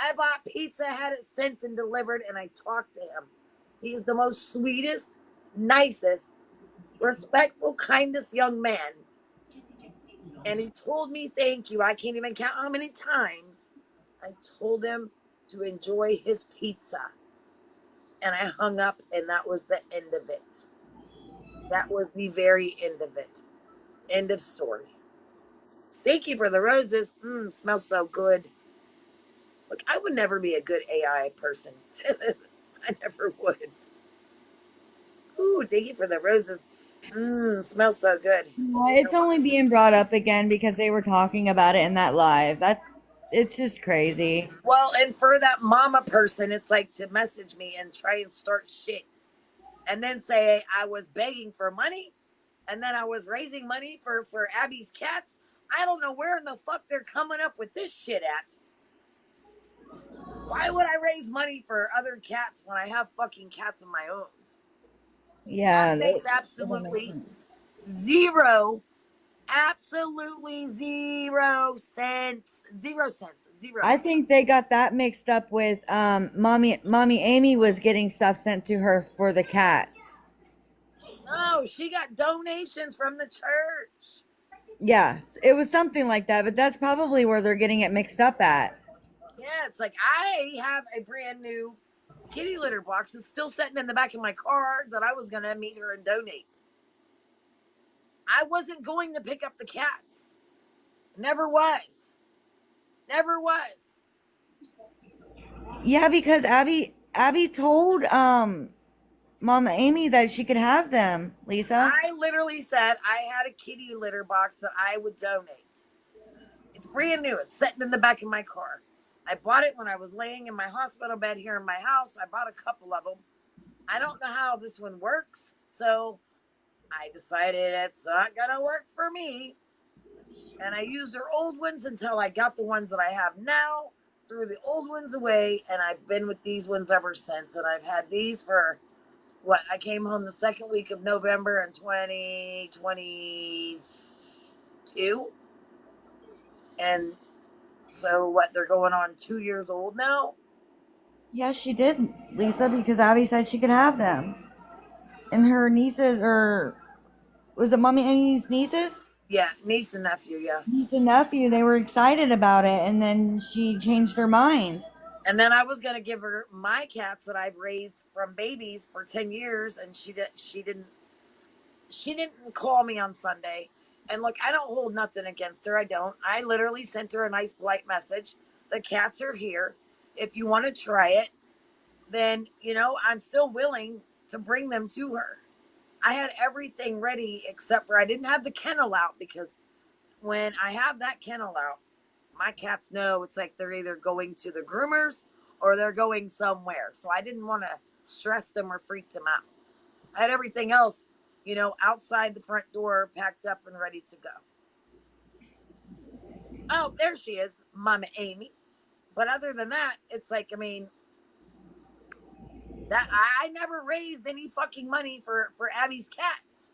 I bought pizza, had it sent and delivered, and I talked to him. He's the most sweetest, nicest, respectful, kindest young man. And he told me thank you. I can't even count how many times I told him to enjoy his pizza. And I hung up, and that was the end of it. That was the very end of it. End of story. Thank you for the roses. Smells so good. Look, I would never be a good AI person. I never would. Ooh, thank you for the roses. Smells so good. Yeah, it's only being brought up again because they were talking about it in that live. It's just crazy. Well, and for that mama person, it's like to message me and try and start shit. And then say I was begging for money and then I was raising money for Abby's cats. I don't know where in the fuck they're coming up with this shit at. Why would I raise money for other cats when I have fucking cats of my own? That Yeah, makes that don't make absolutely sense. zero, absolutely 0 cents. 0 cents. Zero. I think they got that mixed up with mommy Amy was getting stuff sent to her for the cats. No, she got donations from the church. Yeah, it was something like that, but that's probably where they're getting it mixed up at. Yeah, it's like I have a brand new kitty litter box that's still sitting in the back of my car that I was going to meet her and donate. I wasn't going to pick up the cats. Never was. Never was. Yeah, because Abby told Mama Amy that she could have them, Lisa. I literally said I had a kitty litter box that I would donate. It's brand new. It's sitting in the back of my car. I bought it when I was laying in my hospital bed here in my house. I bought a couple of them. I don't know how this one works, so I decided it's not gonna work for me. And I used their old ones until I got the ones that I have now, threw the old ones away, and I've been with these ones ever since. And I've had these for what? I came home the second week of November in 2022. And so what, they're going on 2 years old now? Yes, she did, Lisa, because Abby said she could have them. And her nieces, or was it Mommy Amy's nieces? Yeah, niece and nephew, yeah. Niece and nephew, they were excited about it, and then she changed her mind. And then I was gonna give her my cats that I've raised from babies for 10 years, and she didn't call me on Sunday. And look, I don't hold nothing against her. I don't. I literally sent her a nice polite message. The cats are here. If you want to try it, then I'm still willing to bring them to her. I had everything ready except for I didn't have the kennel out, because when I have that kennel out, my cats know it's like they're either going to the groomers or they're going somewhere. So I didn't want to stress them or freak them out. I had everything else, outside the front door, packed up and ready to go. Oh, there she is, Mama Amy. But other than that, it's like, I mean, that I never raised any fucking money for Abby's cats.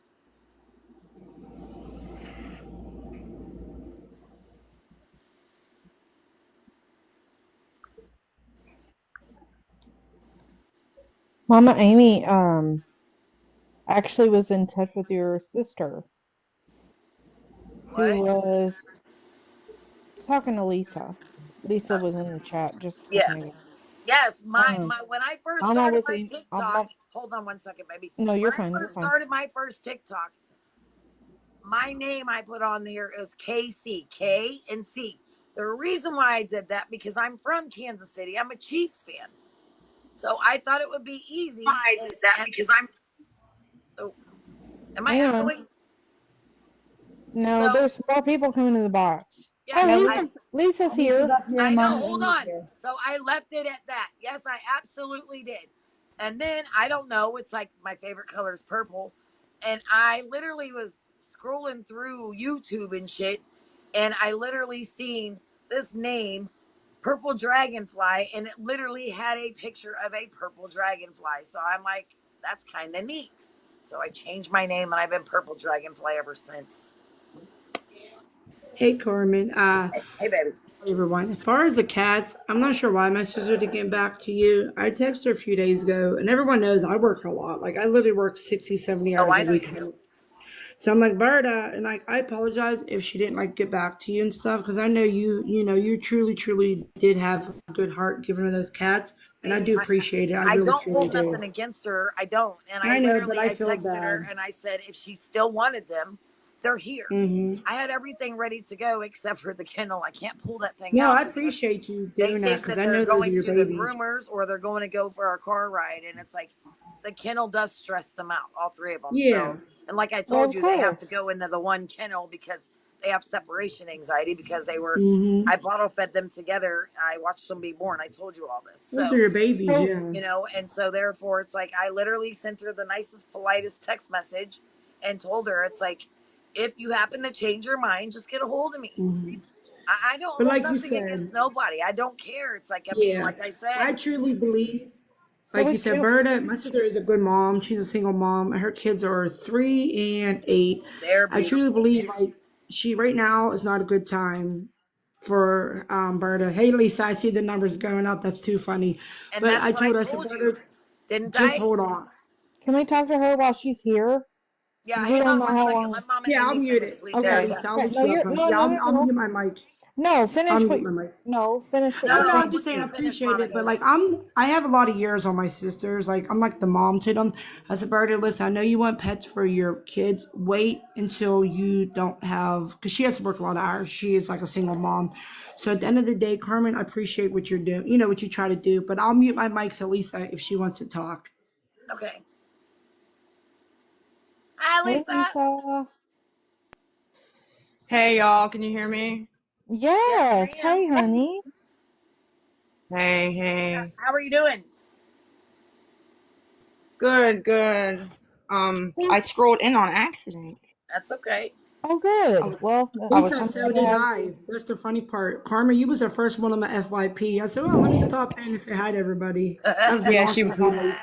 Mama Amy actually was in touch with your sister who What? was talking to Lisa. Lisa was in the chat just a Yeah. second ago. Yes, my Um, my when I first Mama started was my in. TikTok, hold on one second, baby. No, When you're I fine. You're first fine. started my first TikTok, my name I put on there is KC, K and C. The reason why I did that, because I'm from Kansas City. I'm a Chiefs fan. So I thought it would be easy. I did that And because I'm. oh, am I Hang on. echoing? No, So there's more people coming to the box. yeah, Oh, Yeah, so Lisa's Lisa's here. up here I and know, Mama hold Amy's on. here. So I left it at that. Yes, I absolutely did. And then I don't know, it's like my favorite color is purple. And I literally was scrolling through YouTube and shit, and I literally seen this name, Purple Dragonfly, and it literally had a picture of a purple dragonfly. So I'm like, that's kind of neat. So I changed my name, and I've been Purple Dragonfly ever since. Hey, Carmen. Hey, baby. Hey everyone. As far as the cats, I'm not sure why my sister didn't get back to you. I texted her a few days ago, and everyone knows I work a lot. Like, I literally work 60, 70 Oh, hours I a know week. you do. So I'm like, Berta, and like, I apologize if she didn't like get back to you and stuff, because I know you truly, truly did have a good heart giving her those cats, and I Hey, do appreciate it. I I really, don't truly hold do. nothing against her. I don't. And I I know, but literally I I feel texted her bad. and I said if she still wanted them, they're here. Hmm. I had everything ready to go except for the kennel. I can't pull that thing No, out I because appreciate you they doing that think because that I they're know those are going your to the babies. groomers or they're going to go for a car ride. And it's like the kennel does stress them out, all three of them. Yeah. So, and like I Well, told of you, they have to course. go into the one kennel because they have separation anxiety because they were, Hmm. I bottle fed them together. I watched them be born. I told you all this. Those are So, your babies, So, yeah. and so therefore it's like I literally sent her the nicest, politest text message and told her it's like, if you happen to change your mind, just get a hold of me. Hmm. I don't But hold like you nothing said, against nobody. I don't care. It's like, I mean, yeah, like I said, I truly believe, so like we you said, can't. Berta, my sister is a good mom. She's a single mom. Her kids are 3 and 8. they're I truly beautiful. believe, like, she right now is not a good time for Berta. Hey, Lisa, I see the numbers going up. That's too funny. And But that's I what I told her, I said, told you, Berta, didn't just I? hold off. Can we talk to her while she's here? Yeah, Because we hang don't on know one how second. long. Let Mama Yeah, I'll Amy mute finish, it. please, Yeah, Okay. Erica. Lisa, I'll Okay. let No, you up, you're honey. no, Yeah, no, no, I'll no. mute my mic. No, I'll finish what. mute my mic. No, finish what No, Oh you're no, no, I'm saying. just but saying I you finish, appreciate Mama it, but Amy. like I have a lot of years on my sisters. Like I'm like the mom to them. I said, Bertie, listen, I know you want pets for your kids. Wait until you don't have, because she has to work a lot of hours. She is like a single mom. So at the end of the day, Carmen, I appreciate what you're doing. You know what you try to do, but I'll mute my mic so Lisa if she wants to talk. Okay. Hi, Hey, Lisa. Lisa. Hey y'all, can you hear me? Yes, Yes. ma'am. Hey, honey. Hey, hey. How are you doing? Good, good. Yeah. I scrolled in on accident. That's okay. Oh, I good. was, Well, I was, Lisa, I'm so glad to did have. I. That's the funny part. Carmen, you was the first one on the FYP. I said, well, let me stop in and say hi to everybody. I haven't been yeah, on she for was 3 days. on.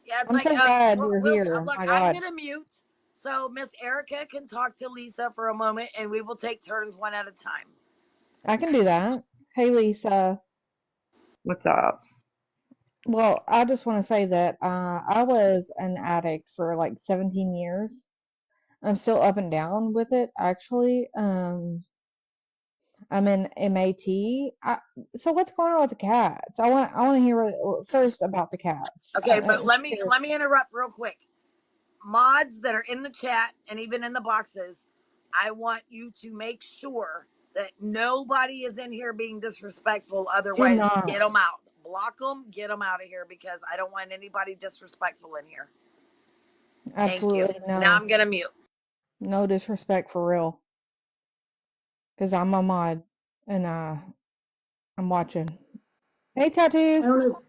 Yeah, it's I'm like so glad you're we'll here. look. My I'm God. gonna mute so Miss Erica can talk to Lisa for a moment, and we will take turns one at a time. I can do that. Hey, Lisa. What's up? Well, I just want to say that I was an addict for like 17 years. I'm still up and down with it, actually. I'm in MAT. So what's going on with the cats? I want to hear first about the cats. Okay, but I'm curious. let me interrupt real quick. Mods that are in the chat and even in the boxes, I want you to make sure that nobody is in here being disrespectful. Do Otherwise, get not. them out. Block them, get them out of here because I don't want anybody disrespectful in here. Thank you. Absolutely Now no. I'm gonna mute. No disrespect for real. Because I'm a mod and I'm watching. Hey, I don't tattoos. know.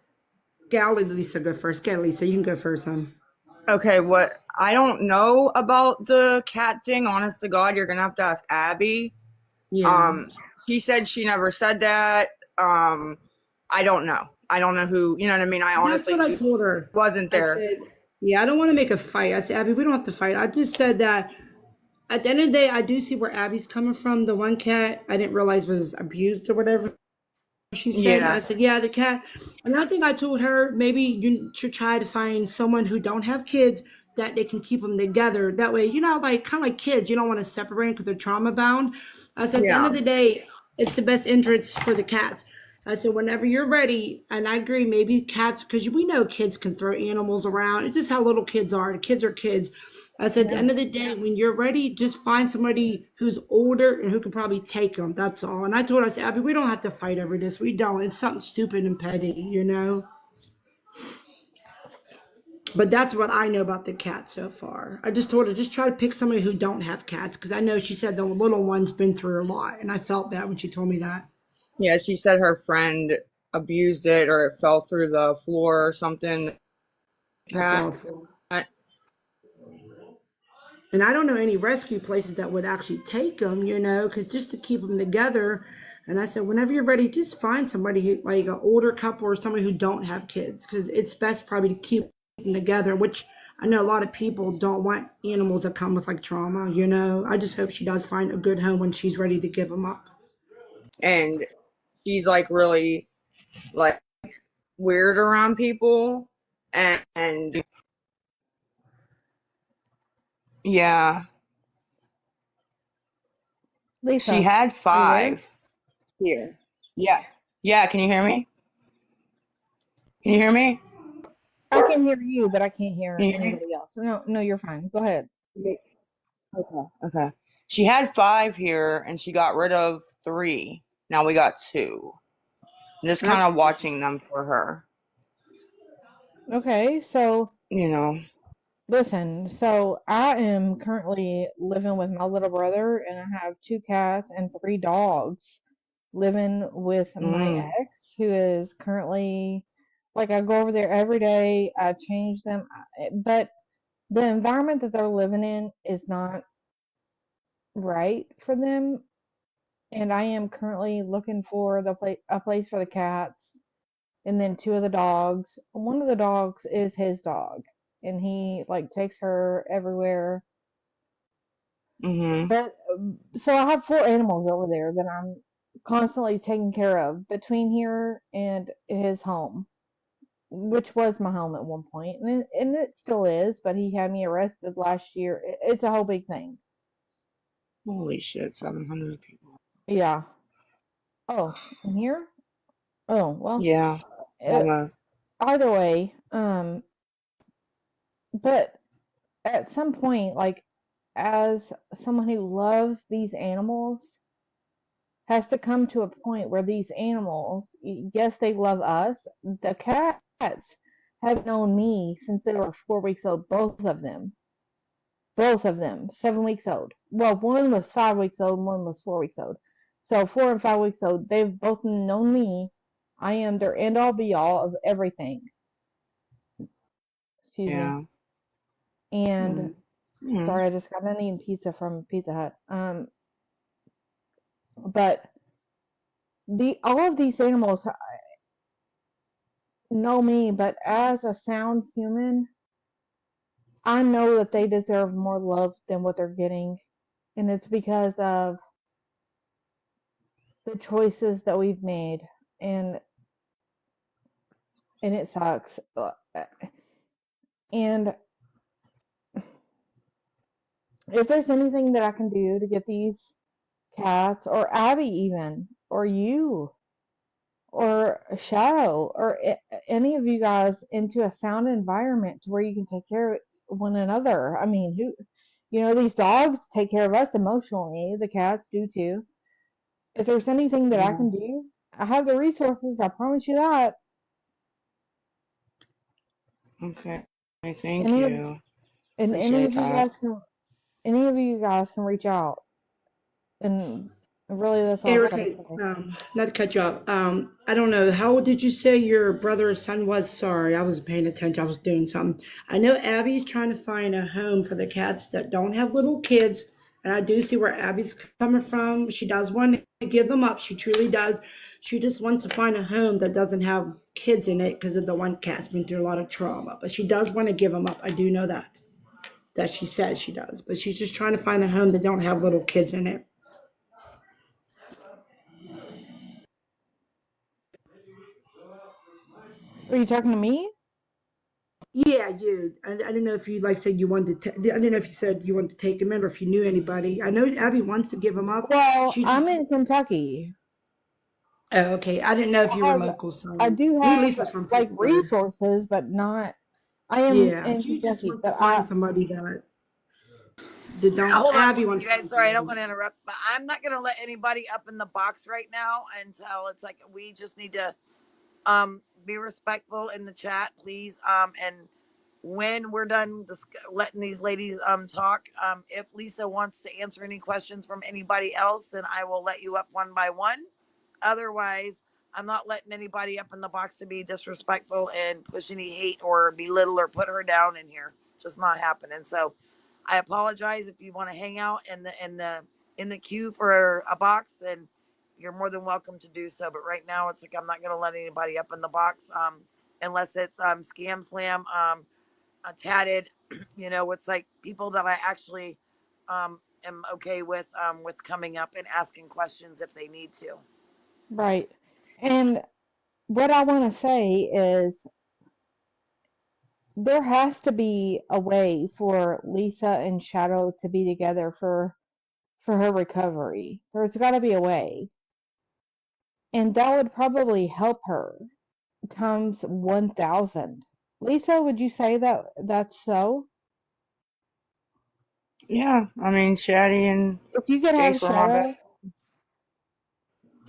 Okay, I'll let Lisa go first. Get Lisa, you can go first, hon. Okay, what? I don't know about the cat thing. Honest to God, you're gonna have to ask Abby. Yeah. Um, she said she never said that. I don't know. I don't know who. You know what I mean? I That's what I honestly told her. wasn't I there. said, yeah, I don't want to make a fight. I said, Abby, we don't have to fight. I just said that at the end of the day, I do see where Abby's coming from. The one cat I didn't realize was abused or whatever she said. I Yeah, said, yeah, the cat. Another thing I told her, maybe you should try to find someone who don't have kids that they can keep them together. That way, like kind of like kids, you don't want to separate because they're trauma bound. I said, at the end yeah, of the day, it's the best interest for the cats. I said, whenever you're ready, and I agree, maybe cats, because we know kids can throw animals around. It's just how little kids are. The kids are kids. I said, at the Yeah. end of the day, when you're ready, just find somebody who's older and who can probably take them. That's all. And I told her, I said, Abby, we don't have to fight over this. We don't. It's something stupid and petty. But that's what I know about the cat so far. I just told her, just try to pick somebody who don't have cats, because I know she said the little one's been through a lot, and I felt bad when she told me that. yeah. She said her friend abused it or it fell through the floor or something. That's Cat. awful. And I don't know any rescue places that would actually take them, because just to keep them together. And I said, whenever you're ready, just find somebody like an older couple or somebody who don't have kids, because it's best probably to keep them together, which I know a lot of people don't want animals that come with like trauma. I just hope she does find a good home when she's ready to give them up. and she's like really like weird around people, and yeah, she Lisa, had are you there? 5 here. Yeah. Yeah, can you hear me? Can you hear me? I can hear you, but I can't Can hear you hear anybody else. No, no, you're fine. Go ahead. me? Okay. Okay. She had 5 here and she got rid of 3. Now we got 2. I'm just kind That's of watching them for her, Okay, so you know. listen, so I am currently living with my little brother, and I have 2 cats and 3 dogs living with my Mm, ex, who is currently like I go over there every day. I change them, but the environment that they're living in is not right for them, and I am currently looking for a place for the cats and then 2 of the dogs. One of the dogs is his dog, and he like takes her everywhere. mhm. But so I have 4 animals over there that I'm constantly taking care of between here and his home, which was my home at one point, and it still is. But he had me arrested last year. It's a whole big thing. Holy shit, 700 people. Yeah. Oh, in here? Oh well. Yeah. Uh, Either way, but at some point, like as someone who loves these animals, has to come to a point where these animals, yes, they love us. The cats have known me since they were 4 weeks old, both of them, 7 weeks old. Well, one was 5 weeks old, one was 4 weeks old. So 4 and 5 weeks old, they've both known me. I am their end all be all of everything. Excuse me. Yeah. And Mm, mm, sorry, I just got an eating pizza from Pizza Hut. But the all of these animals know me, but as a sound human, I know that they deserve more love than what they're getting, and it's because of the choices that we've made, and and it sucks. And if there's anything that I can do to get these cats, or Abby, even, or you, or Shadow, or any of you guys into a sound environment to where you can take care of one another. I mean, these dogs take care of us emotionally. The cats do too. If there's anything that I yeah. can do, I have the resources. I promise you that. Okay. Thank Any of you. and Appreciate that. any of you guys can reach out. And really, that's all I've got to Erica, say. not to cut you off. I don't know. How old did you say your brother or son was? Sorry, I wasn't paying attention. I was doing something. I know Abby's trying to find a home for the cats that don't have little kids. And I do see where Abby's coming from. She does want to give them up. She truly does. She just wants to find a home that doesn't have kids in it because of the one cat's been through a lot of trauma. But she does want to give them up. I do know that. That she says she does. But she's just trying to find a home that don't have little kids in it. Are you talking to me? Yeah, you. I don't know if you like said you wanted to. I don't know if you said you wanted to take him in or if you knew anybody. I know Abby wants to give him up. Well, She just. I'm in Kentucky. Oh, okay. I didn't know if I you were have local. I So do me, have Lisa's from like Pittsburgh. resources, but not. I am Yeah, in she just Kentucky, wants to but I find somebody that don't. Hold on, Abby wants you to guys. find Sorry, I don't somebody. want to interrupt, but I'm not going to let anybody up in the box right now until it's like we just need to be respectful in the chat, please. And when we're done letting these ladies talk, if Lisa wants to answer any questions from anybody else, then I will let you up one by one. Otherwise, I'm not letting anybody up in the box to be disrespectful and push any hate or belittle or put her down in here. Just not happening. So I apologize. If you want to hang out in the queue for a box, then you're more than welcome to do so. But right now, it's like I'm not going to let anybody up in the box unless it's scam slam, tatted. It's like people that I actually am okay with coming up and asking questions if they need to. Right. And what I want to say is there has to be a way for Lisa and Shadow to be together for her recovery. There's got to be a way. And that would probably help her times 1,000. Lisa, would you say that that's so? Yeah, I mean, Shaddy and If you could have Jace were my best. Shadow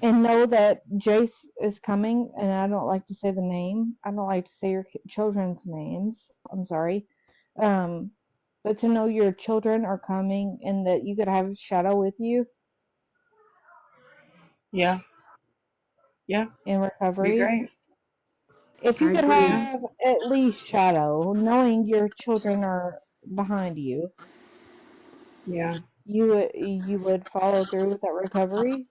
and know that Jace is coming, and I don't like to say the name. I don't like to say your children's names. I'm sorry. Um, but to know your children are coming and that you could have Shadow with you Yeah, yeah, in be recovery. great. If you I could agree. have at least Shadow, knowing your children are behind you, Yeah, you would follow through with that recovery.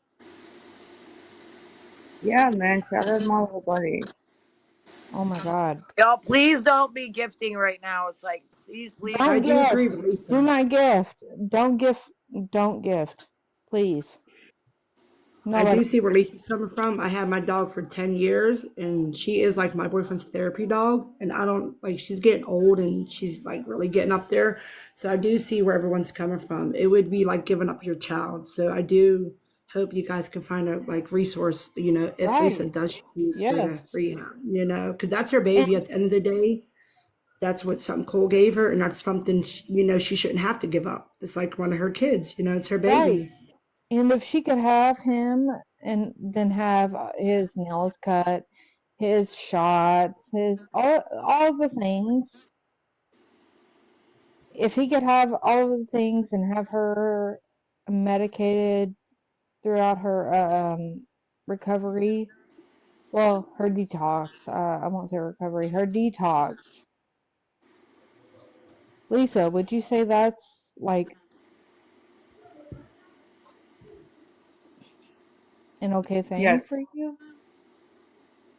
yeah, man. Shadow's my little buddy. Oh my God. Y'all, please don't be gifting right now. It's like, please, please, I Don't do please. agree gift. with Do Lisa. not gift. Don't gift. Don't gift. Please. I Nobody. do see where Lisa's coming from. I had my dog for 10 years and she is like my boyfriend's therapy dog. And I don't like, she's getting old and she's like really getting up there. So I do see where everyone's coming from. It would be like giving up your child. So I do hope you guys can find a like resource, if Right. Lisa does choose to go to Yes. rehab, because that's her And baby at the end of the day. That's what something Cole gave her. And that's something, she shouldn't have to give up. It's like one of her kids, it's her right. baby. And if she could have him and then have his nails cut, his shots, his all the things. If he could have all of the things and have her medicated throughout her recovery, well, her detox. I won't say recovery. Her detox. Lisa, would you say that's like an okay thing Yes, for you?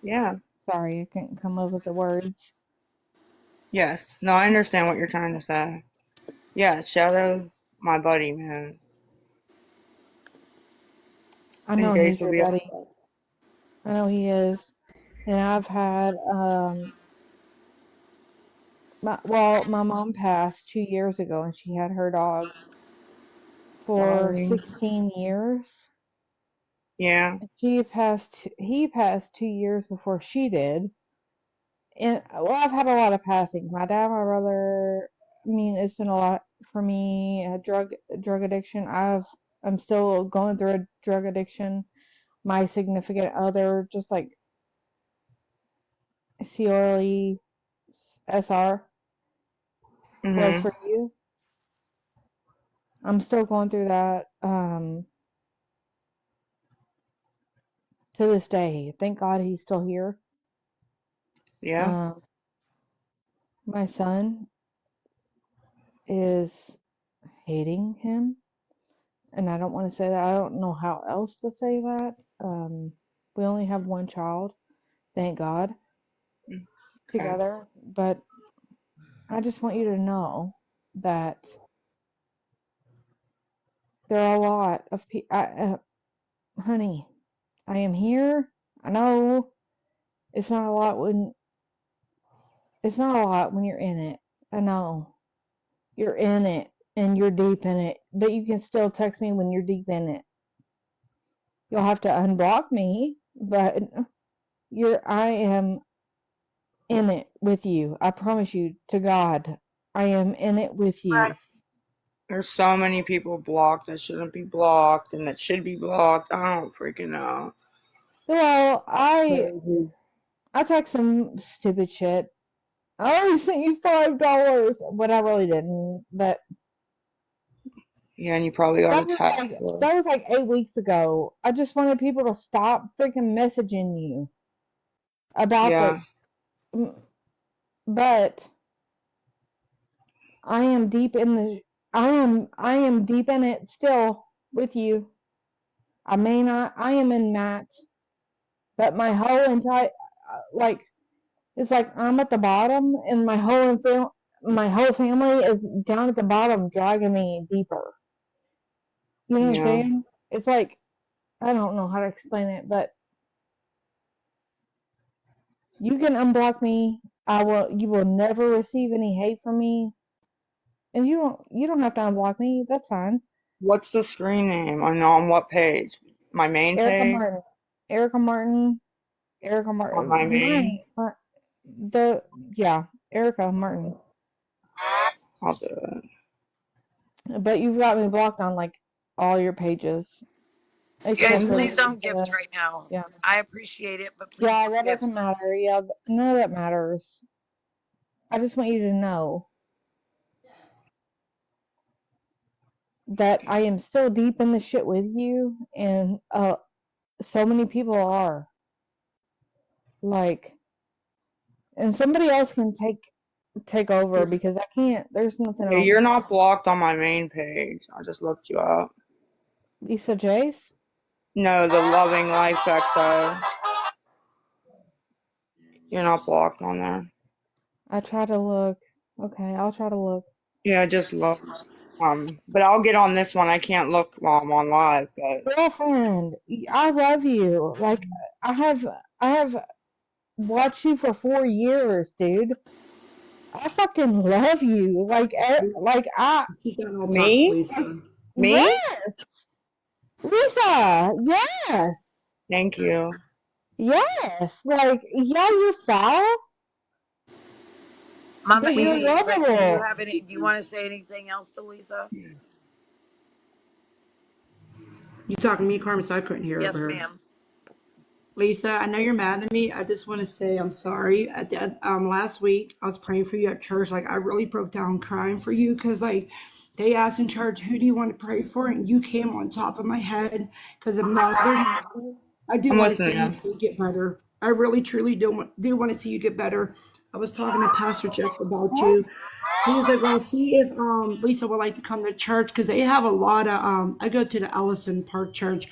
yeah, Sorry, I couldn't come up with the words. yes. No, I understand what you're trying to say. Yeah, Shadow's my buddy, man. I And know Jace he's will your be buddy. upset. I know he is. And I've had my mom passed 2 years ago and she had her dog for Sorry. 16 years. Yeah. He passed 2 years before she did. And well, I've had a lot of passing. My dad, my brother. I mean, it's been a lot for me. Drug addiction. I'm still going through a drug addiction. My significant other, just like Corley SR was Mhm. for you. I'm still going through that to this day. Thank God he's still here. Yeah. Um, my son is hating him, and I don't want to say that. I don't know how else to say that. We only have one child, thank God, Mm, okay. together. But I just want you to know that there are a lot of people. Honey, I am here. I know it's not a lot when you're in it. I know you're in it and you're deep in it, but you can still text me when you're deep in it. You'll have to unblock me, but I am in it with you. I promise you to God, I am in it with you. There's so many people blocked that shouldn't be blocked and that should be blocked. I don't freaking know. Well, Crazy. I text some stupid shit. I only sent you $5, but I really didn't. But Yeah, and you probably got that a was text like for. that was like 8 weeks ago. I just wanted people to stop freaking messaging you about the. Yeah. But I am deep in the. I am deep in it still with you. I may not. I am in Matt, but my whole entire like it's like I'm at the bottom, and my whole family is down at the bottom, dragging me deeper. You know what I'm Yeah. saying? It's like I don't know how to explain it, but You can unblock me. You will never receive any hate from me. And you don't have to unblock me. That's fine. What's the screen name? On what page? My main Erica page? Martin. Erica Martin. Erica On my Martin. main? The yeah, Erica Martin. I'll do it. But you've got me blocked on like all your pages You guys, except for please don't gift the right now. yeah. I appreciate it, but please Yeah, don't that doesn't gift. matter. Yeah, none of that matters. I just want you to know that I am still deep in the shit with you, and so many people are like, and somebody else can take over because I can't. There's nothing Yeah, else. you're not blocked on my main page. I just looked you up. Lisa Jace. No, the Loving Life XO. You're not blocked on there. I try to look. Okay, I'll try to look. Yeah, just look. But I'll get on this one. I can't look while I'm on live, but Girlfriend, I love you. Like I have, I have watched you for 4 years, dude. I fucking love you. Like I, She got all talk, me? Lisa. Me? yes, Lisa, yes, Thank you. yes. Like, yeah, you're foul, Mama but you're Amy, do you lovable. have any? Do you want to say anything else to Lisa? You talking to me, Carmen? So I couldn't hear Yes, her. ma'am. Lisa, I know you're mad at me. I just want to say I'm sorry. Last week I was praying for you at church. Like I really broke down crying for you because like they asked in church, "Who do you want to pray for?" And you came on top of my head because of mother. I do I'm want to see you listening. do get better. I really, truly do want to see you get better. I was talking to Pastor Jeff about you. He was like, "Well, see if Lisa would like to come to church because they have a lot of I go to the Ellison Park Church,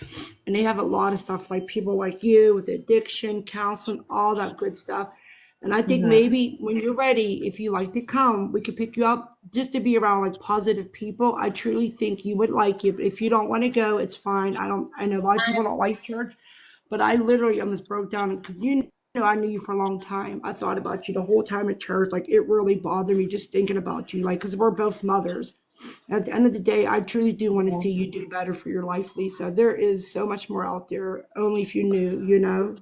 and they have a lot of stuff like people like you with addiction, counseling, all that good stuff." And I think Hmm. maybe when you're ready, if you like to come, we could pick you up just to be around like positive people. I truly think you would like it. But if you don't want to go, it's fine. I don't. I know a lot of people don't like church, but I literally almost broke down because you know I knew you for a long time. I thought about you the whole time at church. Like it really bothered me just thinking about you. Like because we're both mothers. At the end of the day, I truly do want to Yeah, see you do better for your life, Lisa. There is so much more out there. Only if you knew, you know.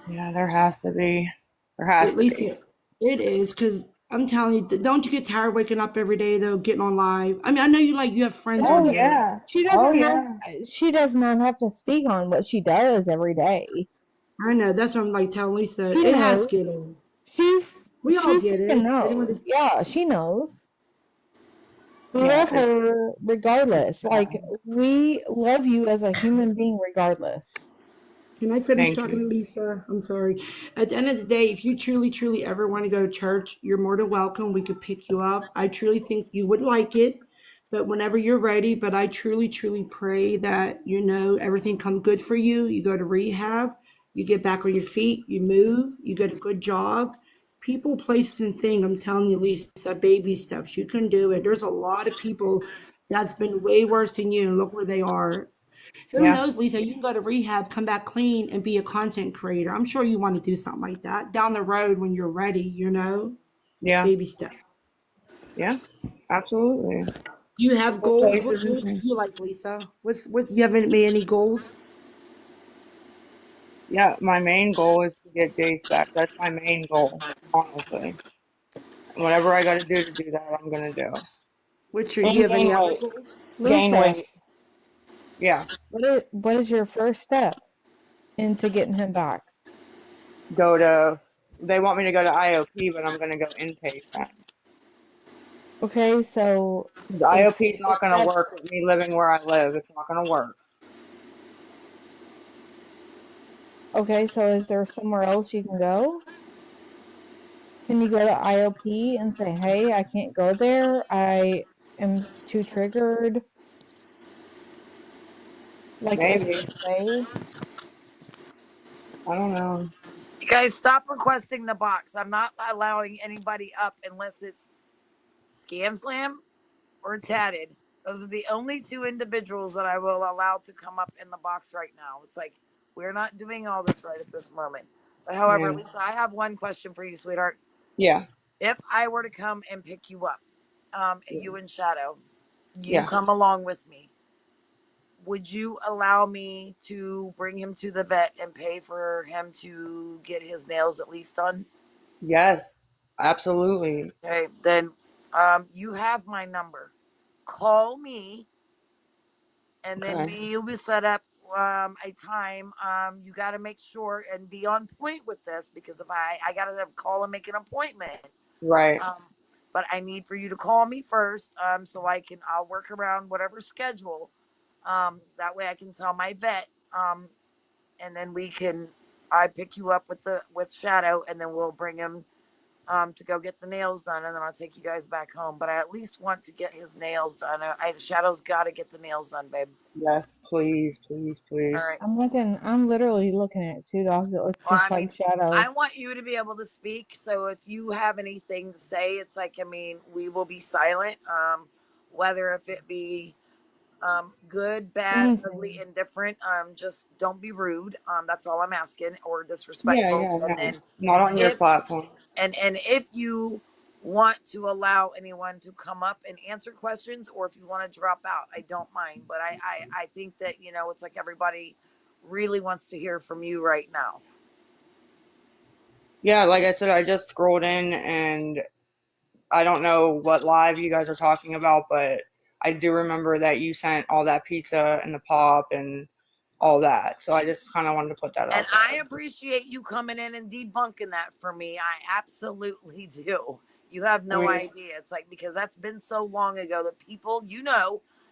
Yeah, there has to be. There has At to least be. it is because I'm telling you, don't you get tired waking up every day though, getting on live? I mean, I know you have friends Oh on here. yeah. she Oh doesn't have. yeah. She does not have to speak on what she does every day. I know that's what I'm like telling Lisa. She It has knows. to get old. She We all she get freaking it. Anyone knows. Yeah, she knows. We Yeah. love her regardless. Like we love you as a human being regardless. Can I finish Thank talking to you. Lisa? I'm sorry. At the end of the day, if you truly, truly ever want to go to church, you're more than welcome. We could pick you up. I truly think you would like it, but whenever you're ready. But I truly, truly pray that everything comes good for you. You go to rehab, you get back on your feet, you move, you get a good job. People, places, and things. I'm telling you, Lisa, baby steps. You can do it. There's a lot of people that's been way worse than you, and look where they are. Who Yeah. knows, Lisa? You can go to rehab, come back clean, and be a content creator. I'm sure you want to do something like that down the road when you're ready. Yeah. Baby steps. Yeah. Absolutely. Do you have Go goals? What places and goals do things. you like, Lisa? You haven't made any goals? Yeah, my main goal is to get Jace back. That's my main goal, honestly. And whatever I got to do that, I'm gonna do. Do And you have gain any other weight. goals? Gain Lisa, weight. Yeah. what is your first step into getting him back? Go to. They want me to go to IOP, but I'm gonna go inpatient. Okay, so The if IOP is not gonna that's work with me living where I live. It's not gonna work. okay, so is there somewhere else you can go? Can you go to IOP and say, "Hey, I can't go there. I am too triggered." Like, is Maybe. there a way? I don't know. You guys stop requesting the box. I'm not allowing anybody up unless it's Scam Slam or Tatted. Those are the only two individuals that I will allow to come up in the box right now. It's like we're not doing all this right at this moment. However, Yeah. Lisa, I have one question for you, sweetheart. Yeah. If I were to come and pick you up, Yeah. you and Shadow, you Yeah. come along with me, would you allow me to bring him to the vet and pay for him to get his nails at least done? Yes. Absolutely. Okay, then you have my number. Call me, and then Okay. we'll be set up a time. You got to make sure and be on point with this because if I got to call and make an appointment. Right. Um, but I need for you to call me first, so I'll work around whatever schedule. That way I can tell my vet, and then I pick you up with Shadow, and then we'll bring him to go get the nails done, and then I'll take you guys back home. But I at least want to get his nails done. Shadow's got to get the nails done, babe. Yes. Please. Please. All Please. right. I'm literally looking at two dogs that look Well, just I like mean, I Shadow. want you to be able to speak. So if you have anything to say, it's like, I mean, we will be silent. Whether if it be good, bad, ugly, Anything. indifferent. Just don't be rude. That's all I'm asking, or Yeah. disrespectful. Yeah. And No. then Not on your if platform. and if you want to allow anyone to come up and answer questions, or if you want to drop out, I don't mind. But I think that it's like everybody really wants to hear from you right now. Yeah. Like I said, I just scrolled in and I don't know what live you guys are talking about, but I do remember that you sent all that pizza and the pop and all that. So I just kind of wanted to put that And out I there. appreciate you coming in and debunking that for me. I absolutely do. You have I no mean, idea. It's like because that's been so long ago that people,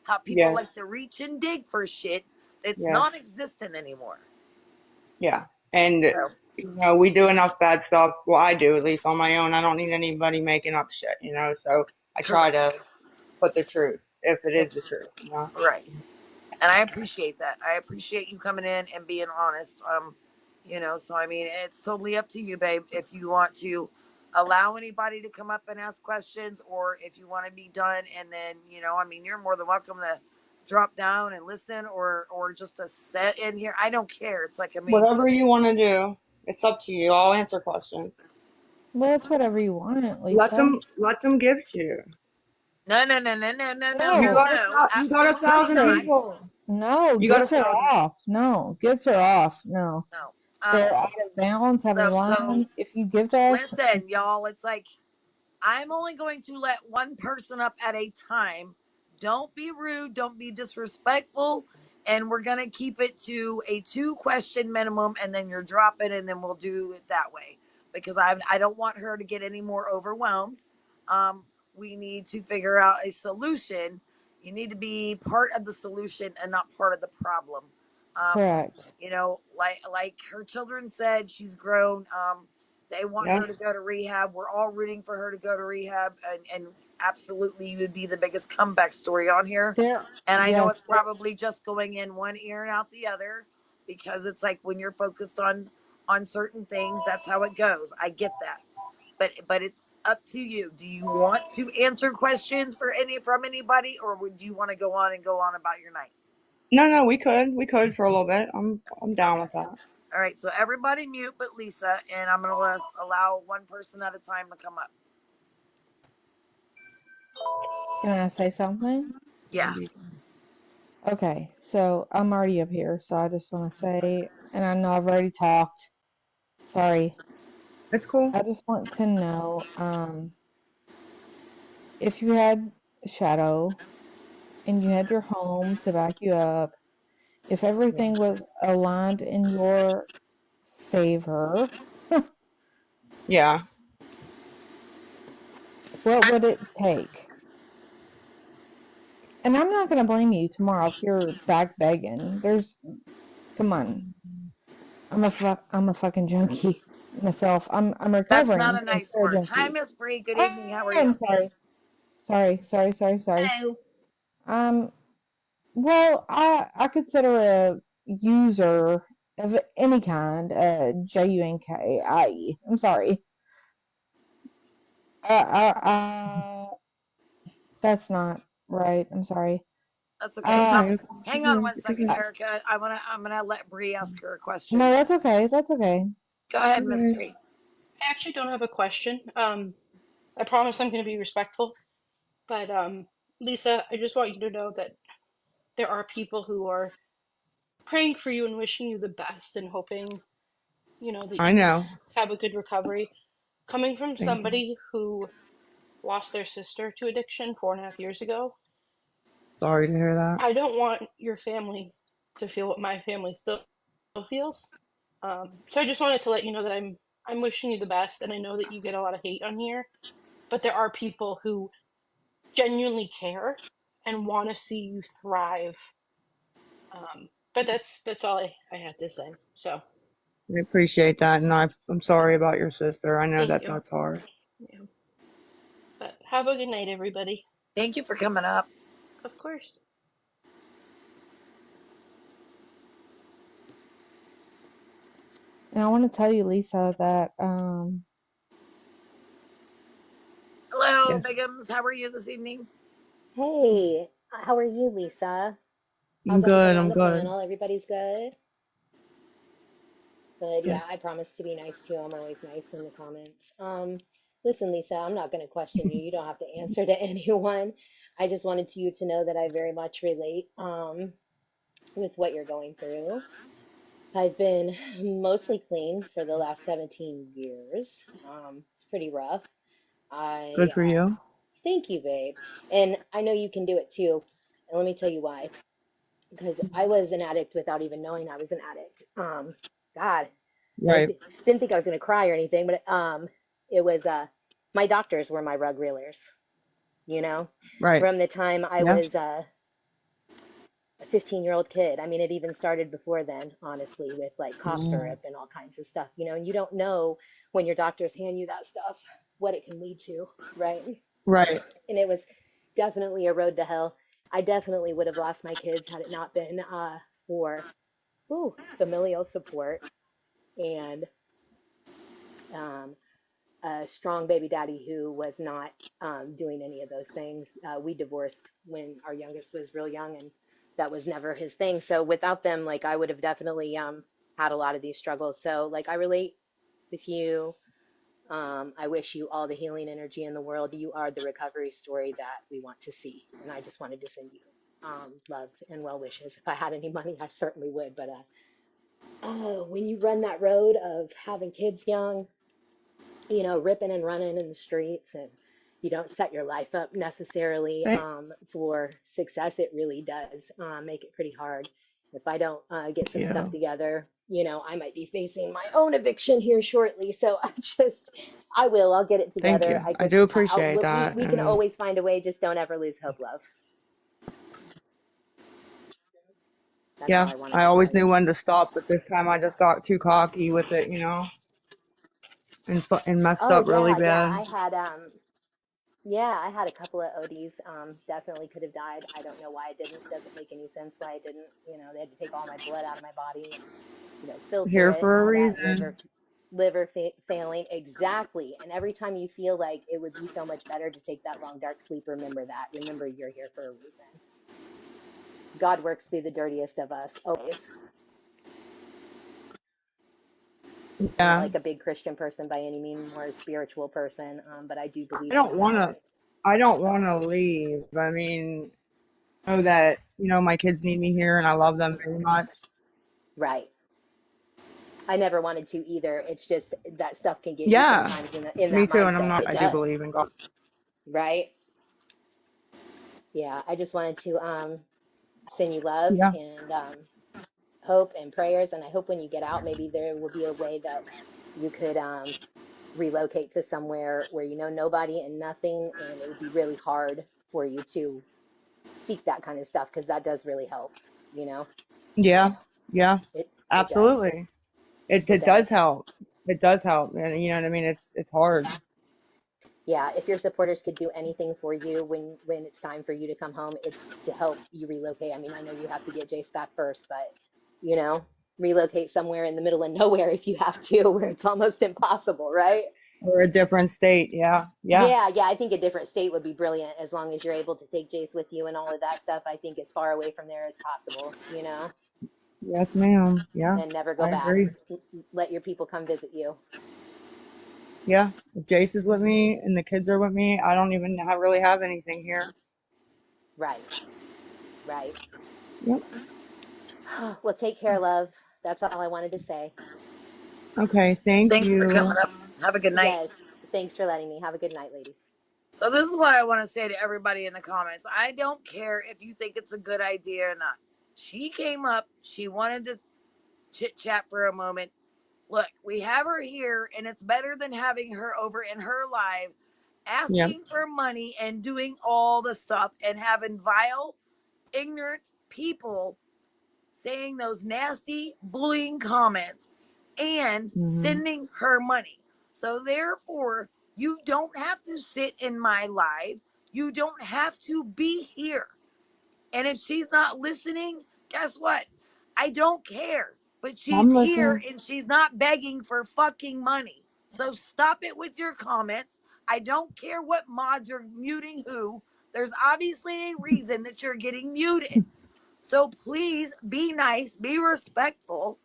how people yes, like to reach and dig for shit that's yes, non-existent anymore. yeah. And, So, we do enough bad stuff. Well, I do, at least on my own. I don't need anybody making up shit. So I try correct. to put the truth, if it is the It's truth. right. And I appreciate that. I appreciate you coming in and being honest. So I mean, it's totally up to you, babe. If you want to allow anybody to come up and ask questions, or if you want to be done, and then I mean, you're more than welcome to drop down and listen, or just to sit in here. I don't care. It's like I mean, Whatever you want to do, it's up to you. I'll answer questions. Well, it's whatever you want, Let Lisa. them, let them give to you. no, no, no, no, no, no, no, You No, got no, you got a absolutely thousand not. nothing. people. No, You got a gets her thousand. off. No, gets her off. No. No. They're out of balance, out of So line. If you give to us, listen, y'all. It's like I'm only going to let one person up at a time. Don't be rude. Don't be disrespectful. And we're going to keep it to a 2 question minimum. And then you're dropping, and then we'll do it that way. Because I don't want her to get any more overwhelmed. We need to figure out a solution. You need to be part of the solution and not part of the problem. Um, correct. like her children said, she's grown. They want Yeah. her to go to rehab. We're all rooting for her to go to rehab, and absolutely, you would be the biggest comeback story on here. There, And I know it's yes, there, probably just going in one ear and out the other, because it's like when you're focused on certain things, that's how it goes. I get that, but it's up to you. Do you want to answer questions from anybody, or would you want to go on and go on about your night? No, no, we could for a little bit. I'm down Okay. with that. All right, so everybody mute but Lisa, and I'm gonna allow one person at a time to come up. can I say something? Yeah, Okay, so I'm already up here, so I just want to say, and I know I've already talked. Sorry. It's cool. I just want to know, if you had Shadow and you had your home to back you up, if Yeah. everything was aligned in your favor, Yeah. what would it take? And I'm not gonna blame you tomorrow if you're back begging. Come on, I'm a fucking junkie myself. I'm that's recovering, not a but I'm nice still a word. Hi, junkie. Miss Bree. Good Oh, evening. How are you? I'm sorry. Sorry. Hello. Um, well, I consider a user of any kind, junkie. I'm sorry. That's not right. I'm sorry. That's It's okay. Uh, okay. Hang on one It's second, okay. I, Erica. I'm gonna let Bree ask her a no, question. that's okay. That's okay. Go ahead, Miss Okay. Bree. I actually don't have a question. I promise I'm going to be respectful. But Lisa, I just want you to know that there are people who are praying for you and wishing you the best and hoping, that I you know. have a good recovery. Coming from Thank you. somebody who lost their sister to addiction 4.5 years ago, Sorry to hear that. I don't want your family to feel what my family still feels. So I just wanted to let you know that I'm wishing you the best, and I know that you get a lot of hate on here, but there are people who genuinely care and want to see you thrive. But that's all I had to say. So I appreciate that, and I'm sorry about your sister. I know thank that you. that's hard. Yeah. But have a good night, everybody. Thank you for coming up. Of course. And I want to tell you, Lisa, that Hello, Yes, Bigums. How are you this evening? Hey, how are you, Lisa? I'm How's good. everybody on I'm the good. panel? Everybody's good? Good. Yeah, I Yes. promise to be nice too. I'm always nice in the comments. Listen, Lisa, I'm not going to question you. You don't have to answer to anyone. I just wanted you to know that I very much relate with what you're going through. I've been mostly clean for the last 17 years. It's pretty rough. Good for you. Thank you, babe. And I know you can do it too. And let me tell you why. Because I was an addict without even knowing I was an addict. God, Right. didn't think I was gonna cry or anything, but it was my doctors were my rug reelers. You know, Right. from the time I Yeah. was a 15-year-old kid. I mean, it even started before then, honestly, with like cough Mm. syrup and all kinds of stuff. And you don't know when your doctors hand you that stuff what it can lead to, right? Right. And it was definitely a road to hell. I definitely would have lost my kids had it not been for familial support and um, a strong baby daddy who was not doing any of those things. We divorced when our youngest was real young, and that was never his thing. So without them, like I would have definitely had a lot of these struggles. So like I relate with you. I wish you all the healing energy in the world. You are the recovery story that we want to see, and I just wanted to send you love and well wishes. If I had any money, I certainly would, but oh, when you run that road of having kids young, ripping and running in the streets, and you don't set your life up necessarily Thank for success, it really does make it pretty hard. If I don't get some stuff you. together, I might be facing my own eviction here shortly. So I'll get it Thank together. you. I do appreciate that, We can and always find a way. Just don't ever lose hope, love. That's all yeah, I wanted I to always tell you. knew when to stop, but this time I just got too cocky with it, and messed Oh up really yeah, yeah. bad. Yeah, I had a couple of ODs. Definitely could have died. I don't know why I didn't. Doesn't make any sense why I didn't. They had to take all my blood out of my body and, filter Here it and for a all that. reason. Failing. Exactly. And every time you feel like it would be so much better to take that long dark sleep, remember that. Remember you're here for a reason. God works through the dirtiest of us always. I'm not Yeah. like a big Christian person by any means, more a spiritual person, but I do I believe in don't God. wanna I don't wanna leave. I mean, know that, my kids need me here and I love them very much. Right. I never wanted to either. It's just that stuff can get you Yeah. sometimes in Me that too, and mindset. It I do does, believe in God. right? Yeah, I just wanted to send you love Yeah. and hope and prayers. And I hope when you get out, maybe there will be a way that you could relocate to somewhere where you know nobody and nothing, and it would be really hard for you to seek that kind of stuff because that does really help. You know, Yeah. Yeah. it does. Absolutely. It It does. does help. It does help. And you know what I mean? It's hard. Yeah, if your supporters could do anything for you when it's time for you to come home, it's to help you relocate. I mean, I know you have to get Jace back first, but you know, relocate somewhere in the middle of nowhere if you have to, where it's almost impossible, right? We're a different state. Yeah. Yeah. Yeah, yeah, I think a different state would be brilliant as long as you're able to take Jace with you and all of that stuff. I think as far away from there as possible. Yes, ma'am. Yeah, and never go I back. agree. Let your people come visit you. Yeah, if Jace is with me and the kids are with me, I don't even really have anything here. Right, right. Yep. Well, take care, love. That's all I wanted to say. Okay, thank Thanks for coming you. up. Have a good night. Yes, thanks for letting me. Have a good night, ladies. So this is what I want to say to everybody in the comments. I don't care if you think it's a good idea or not. She came up, she wanted to chit chat for a moment. Look, we have her here, and it's better than having her over in her live Yep. asking for money and doing all the stuff and having vile, ignorant people saying those nasty bullying comments and Hmm. sending her money. So therefore, you don't have to sit in my live. You don't have to be here. And if she's not listening, guess what? I don't care. But she's I'm here listening. and she's not begging for fucking money. So stop it with your comments. I don't care what mods are muting who. There's obviously a reason that you're getting muted. So please be nice, be respectful,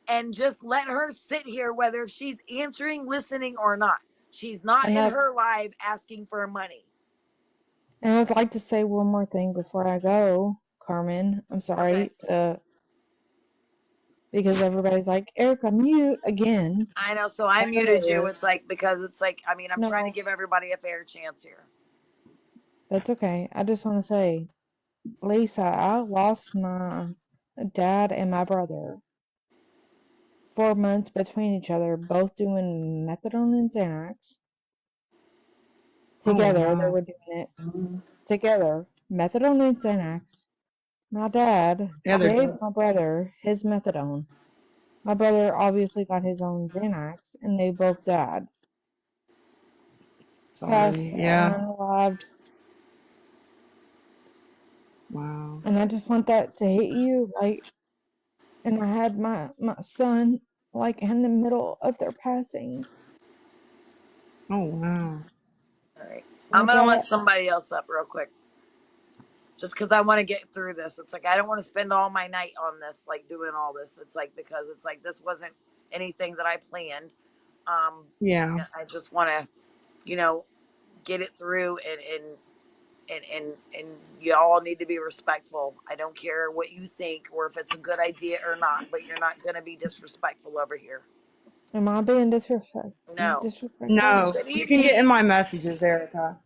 and just let her sit here, whether she's answering, listening, or not. She's not And in I her live asking for money. and I'd like to say one more thing before I go, Carmen. I'm Okay. sorry to because everybody's like, Erica, mute again. I know. So I I know muted it you. is. It's like, because it's like, I mean, I'm trying to No, give everybody a fair chance here. that's okay. I just want to say, Lisa, I lost my dad and my brother 4 months between each other, both doing methadone and Xanax. Oh Together, they wow. were doing it together. Methadone and Xanax. My dad Yeah, they're gave good. my brother his methadone. My brother obviously got his own Xanax, and they both died. Passed Sorry. Yeah. unalived. Wow. And I just want that to hit you, like, and I had my son, like, in the middle of their passings. Oh wow. All right. My I'm going to dad, let somebody else up real quick just because I want to get through this. It's like, I don't want to spend all my night on this, like doing all this. It's like, because it's like, this wasn't anything that I planned. Yeah. I just want to, you know, get it through and you all need to be respectful. I don't care what you think or if it's a good idea or not, but you're not going to be disrespectful over here. am I being No. disrespectful? No, Good you can get in evening. my messages, Erica,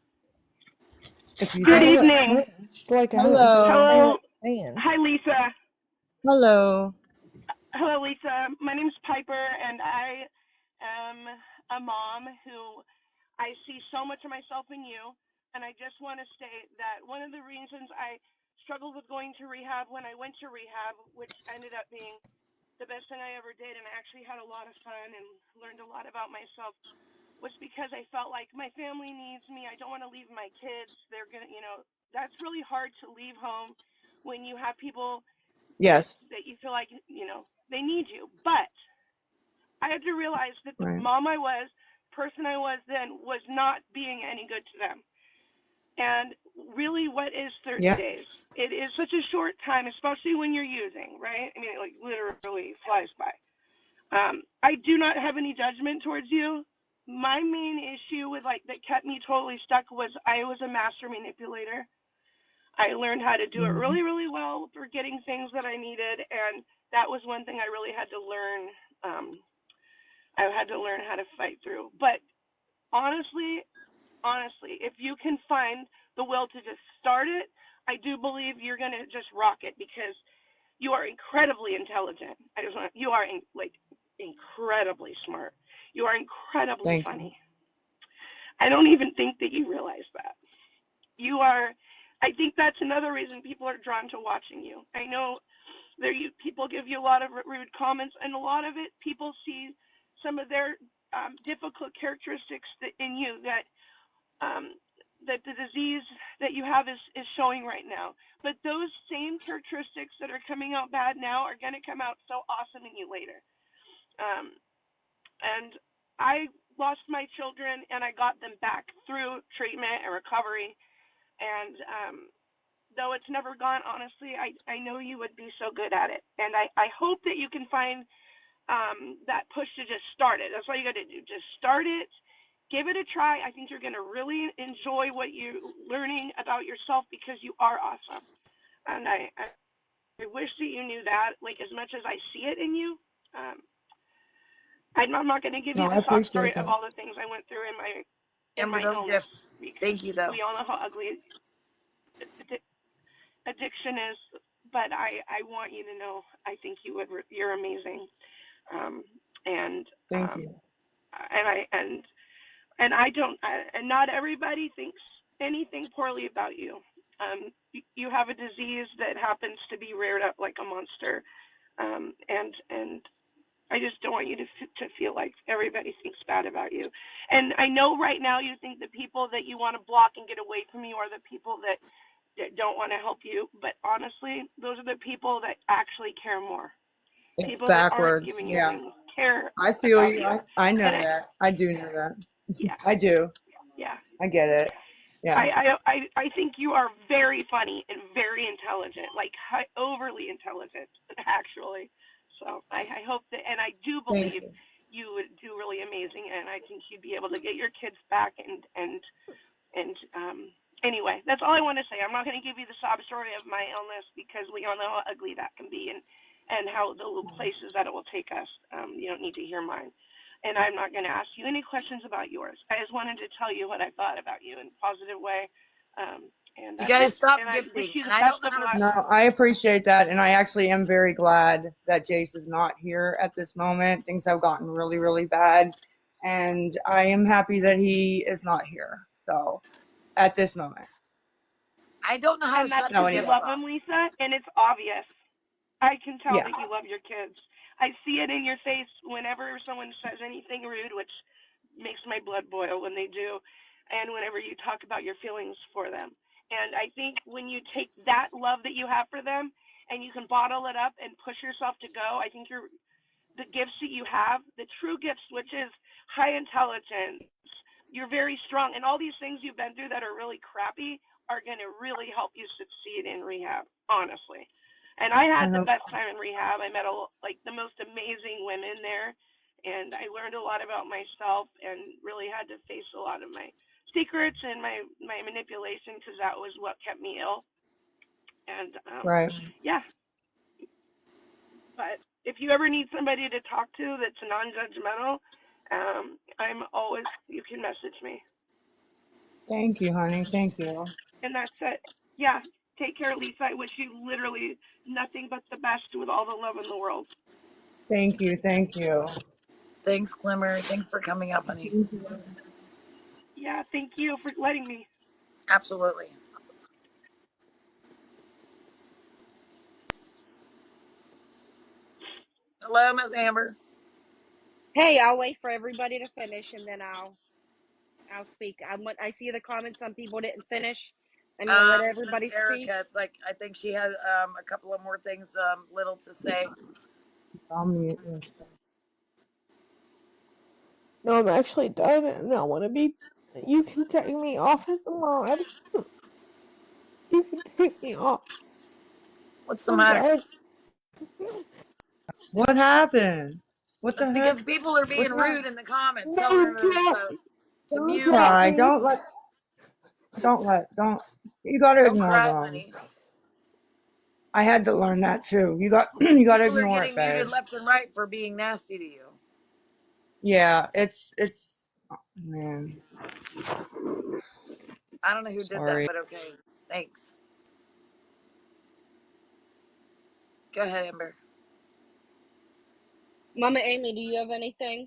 if you'd I Good like. haven't evening. finished. Like, I haven't finished Hello. saying what Hello. I'm saying. Hi, Lisa. Hello. Hello, Lisa. My name's Piper, and I am a mom who I see so much of myself in you. And I just want to state that one of the reasons I struggled with going to rehab when I went to rehab, which ended up being the best thing I ever did, and I actually had a lot of fun and learned a lot about myself, was because I felt like my family needs me. I don't want to leave my kids. They're going to, that's really hard to leave home when you have people Yes. that you feel like, they need you. But I had to realize that the Right. mom I was, person I was then, was not being any good to them. And really, what is 30 Yeah. days? It is such a short time, especially when you're using, right? I mean, it like literally flies by. I do not have any judgment towards you. My main issue with like that kept me totally stuck was I was a master manipulator. I learned how to do it Hmm. really, really well for getting things that I needed, and that was one thing I really had to learn. I had to learn how to fight through. But honestly, if you can find the will to just start it, I do believe you're gonna just rock it because you are incredibly intelligent. You are like incredibly smart. You are incredibly Thank you. funny. I don't even think that you realize that. You are. I think that's another reason people are drawn to watching you. I know people give you a lot of rude comments, and a lot of it people see some of their difficult characteristics in you um, that the disease that you have is showing right now. But those same characteristics that are coming out bad now are going to come out so awesome in you later. Um, and I lost my children and I got them back through treatment and recovery. And though it's never gone, honestly, I know you would be so good at it. And I hope that you can find that push to just start it. That's all you got to do. Just start it. Give it a try. I think you're going to really enjoy what you're learning about yourself because you are awesome. And I wish that you knew that, like, as much as I see it in you. Um, I'm not going to give No, you I the sob appreciate story of that. all the things I went through in Amber, my those illness gifts. because Thank you, though. we all know how ugly addiction is. But I want you to know I think you're amazing. Um, and Thank you. and I don't and not everybody thinks anything poorly about you. You have a disease that happens to be reared up like a monster, and I just don't want you to feel like everybody thinks bad about you. And I know right now you think the people that you want to block and get away from you are the people that don't want to help you, but honestly, those are the people that actually care more. It's People that aren't backwards. giving you Yeah. things care I feel about you. you. I know And that. I do know that. yeah, I do. yeah. I get it. Yeah. I think you are very funny and very intelligent, like overly intelligent, actually. So I hope that, and I do Thank believe you. you would do really amazing, and I think you'd be able to get your kids back and anyway, that's all I want to say. I'm not going to give you the sob story of my illness because we all know how ugly that can be and how the places that it will take us. You don't need to hear mine. And I'm not going to ask you any questions about yours. I just wanted to tell you what I thought about you in a positive way. And You that's guys it. stop And I wish gifting, you and the I best don't know of how to. luck. No, I appreciate that. And I actually am very glad that Jace is not here at this moment. Things have gotten really, really bad. And I am happy that he is not here. So at this moment. I don't know how to And that's shut No, the because you anyway. gifts love off. them, Lisa, and it's obvious. I can tell Yeah. that you love your kids. I see it in your face whenever someone says anything rude, which makes my blood boil when they do, and whenever you talk about your feelings for them. And I think when you take that love that you have for them and you can bottle it up and push yourself to go, I think the gifts that you have, the true gifts, which is high intelligence, you're very strong, and all these things you've been through that are really crappy are going to really help you succeed in rehab, honestly. And I I had the hope. best time in rehab. I met like the most amazing women there, and I learned a lot about myself and really had to face a lot of my secrets and my manipulation because that was what kept me ill. And Right. yeah, but if you ever need somebody to talk to that's non-judgmental, I'm always, you can message me. Thank you, honey. Thank you. And that's it. Yeah, take care, Lisa. I wish you literally nothing but the best with all the love in the world. Thank you. Thank you. Thanks, Glimmer. Thanks for coming up, honey. Thank you. Yeah, thank you for letting me. Absolutely. Hello, Miss Amber. Hey, I'll wait for everybody to finish and then I'll speak. I see the comments. Some people didn't finish. I'm gonna let Miss everybody speak. Erica, it's like I think she had a couple of more things little to say. I'll mute you. No, I'm actually done and I want to be. You can take me off as a mod. You can take me off. What's the I'm matter? done. What happened? What That's the heck? because people are What's being wrong? rude in the comments, No, telling her don't. to Don't mute drop and Cry. me. Don't. You gotta don't ignore cry, them. honey. I had to learn that too. You gotta People are ignore it, getting muted babe. left and right for being nasty to you. Yeah, it's oh, man. I don't know who did that, Sorry. but okay. Thanks. Go ahead, Amber. Mama Amy, do you have anything?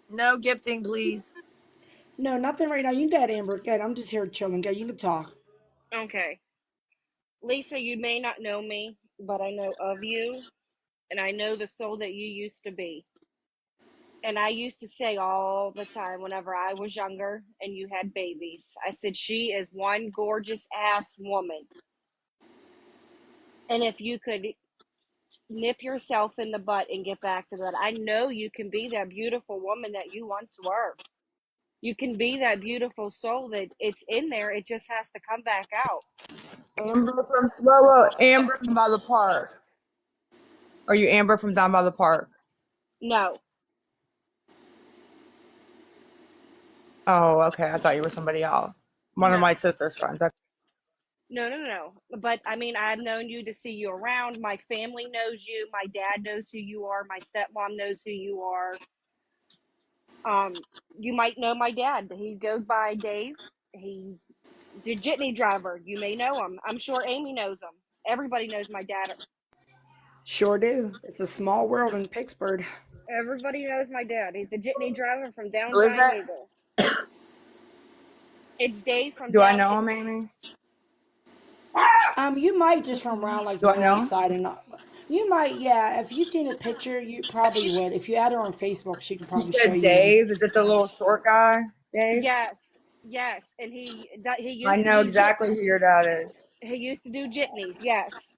No gifting, please. No, nothing right now. You can get Amber. Good. I'm just here chilling. Good. You can talk. Okay. Lisa, you may not know me, but I know of you, and I know the soul that you used to be. And I used to say all the time whenever I was younger and you had babies, I said, she is one gorgeous ass woman. And if you could nip yourself in the butt and get back to that, I know you can be that beautiful woman that you once were. You can be that beautiful soul that it's in there. It just has to come back out. Amber from whoa, Amber from by the park. Are you Amber from down by the park? No, Oh, okay. I thought you were somebody else. One of no, my sister's friends. no. But I mean, I've known you to see you around. My family knows you. My dad knows who you are. My stepmom knows who you are. You might know my dad. He goes by Dave. He's the jitney driver. You may know him. I'm sure Amy knows him. Everybody knows my dad. Sure do. It's a small world in Pittsburgh. Everybody knows my dad. He's the jitney driver from down Who is Giant that? Eagle. It's Dave from Do I down. know him, It's Amy? You might just from around like the Do I know northeast him? side, and you might, yeah. If you seen a picture, you probably would. If you add her on Facebook, she can You probably show said you him. Dave. Is it the little short guy, Dave? yes, yes, and he I used to know do jit. exactly who your dad is. He used to do jitneys. Yes,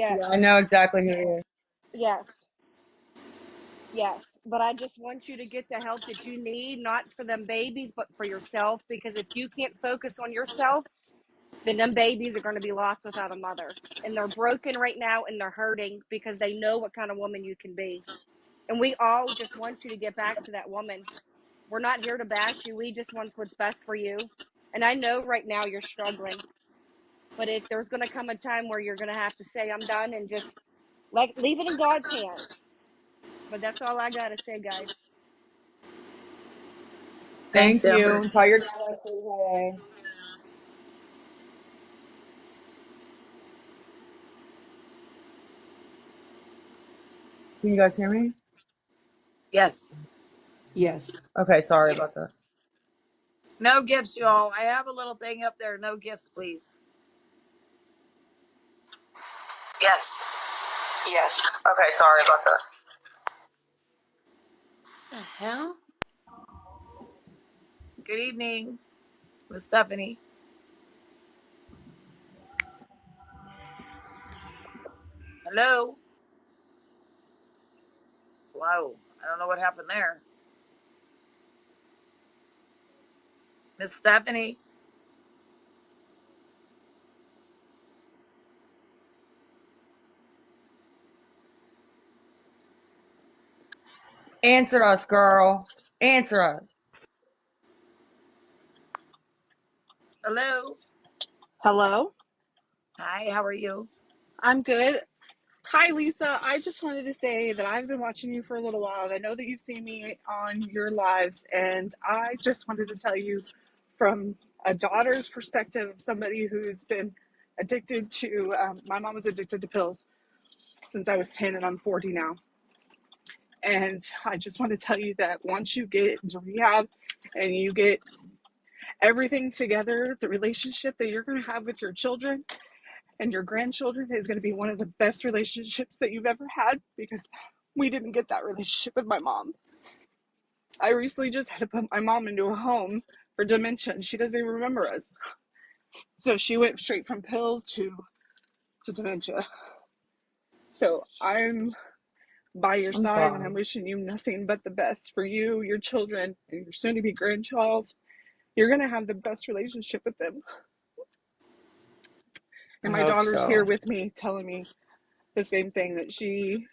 Yeah, I yes, know exactly who he is. yes, yes. But I just want you to get the help that you need, not for them babies, but for yourself. Because if you can't focus on yourself, then them babies are going to be lost without a mother, and they're broken right now, and they're hurting because they know what kind of woman you can be. And we all just want you to get back to that woman. We're not here to bash you. We just want what's best for you. And I know right now you're struggling, but if there's going to come a time where you're going to have to say, I'm done, and just like leave it in God's hands. But that's all I got to say, guys. Thanks, Thank Amber. you. Tell your dad I said hi. Can you guys hear me? Yes. Yes. Okay, sorry about that. No gifts, y'all. I have a little thing up there. No gifts, please. Yes. Yes. Okay, sorry about that. The hell? Good evening, Miss Stephanie. Hello. Wow. I don't know what happened there. Miss Stephanie. Answer us, girl. Answer us. Hello. Hello, Hi, how are you? I'm good. Hi, Lisa. I just wanted to say that I've been watching you for a little while, and I know that you've seen me on your lives, and I just wanted to tell you from a daughter's perspective, somebody who's been addicted to, my mom was addicted to pills since I was 10, and I'm 40 now. And I just want to tell you that once you get into rehab and you get everything together, the relationship that you're going to have with your children and your grandchildren is going to be one of the best relationships that you've ever had, because we didn't get that relationship with my mom. I recently just had to put my mom into a home for dementia, and she doesn't even remember us. So she went straight from pills to dementia. So I'm by your I'm side, and sorry. I'm wishing you nothing but the best for you, your children, and your soon to be grandchild. You're going to have the best relationship with them. I And my hope daughter's here so. with me telling me the same thing, that she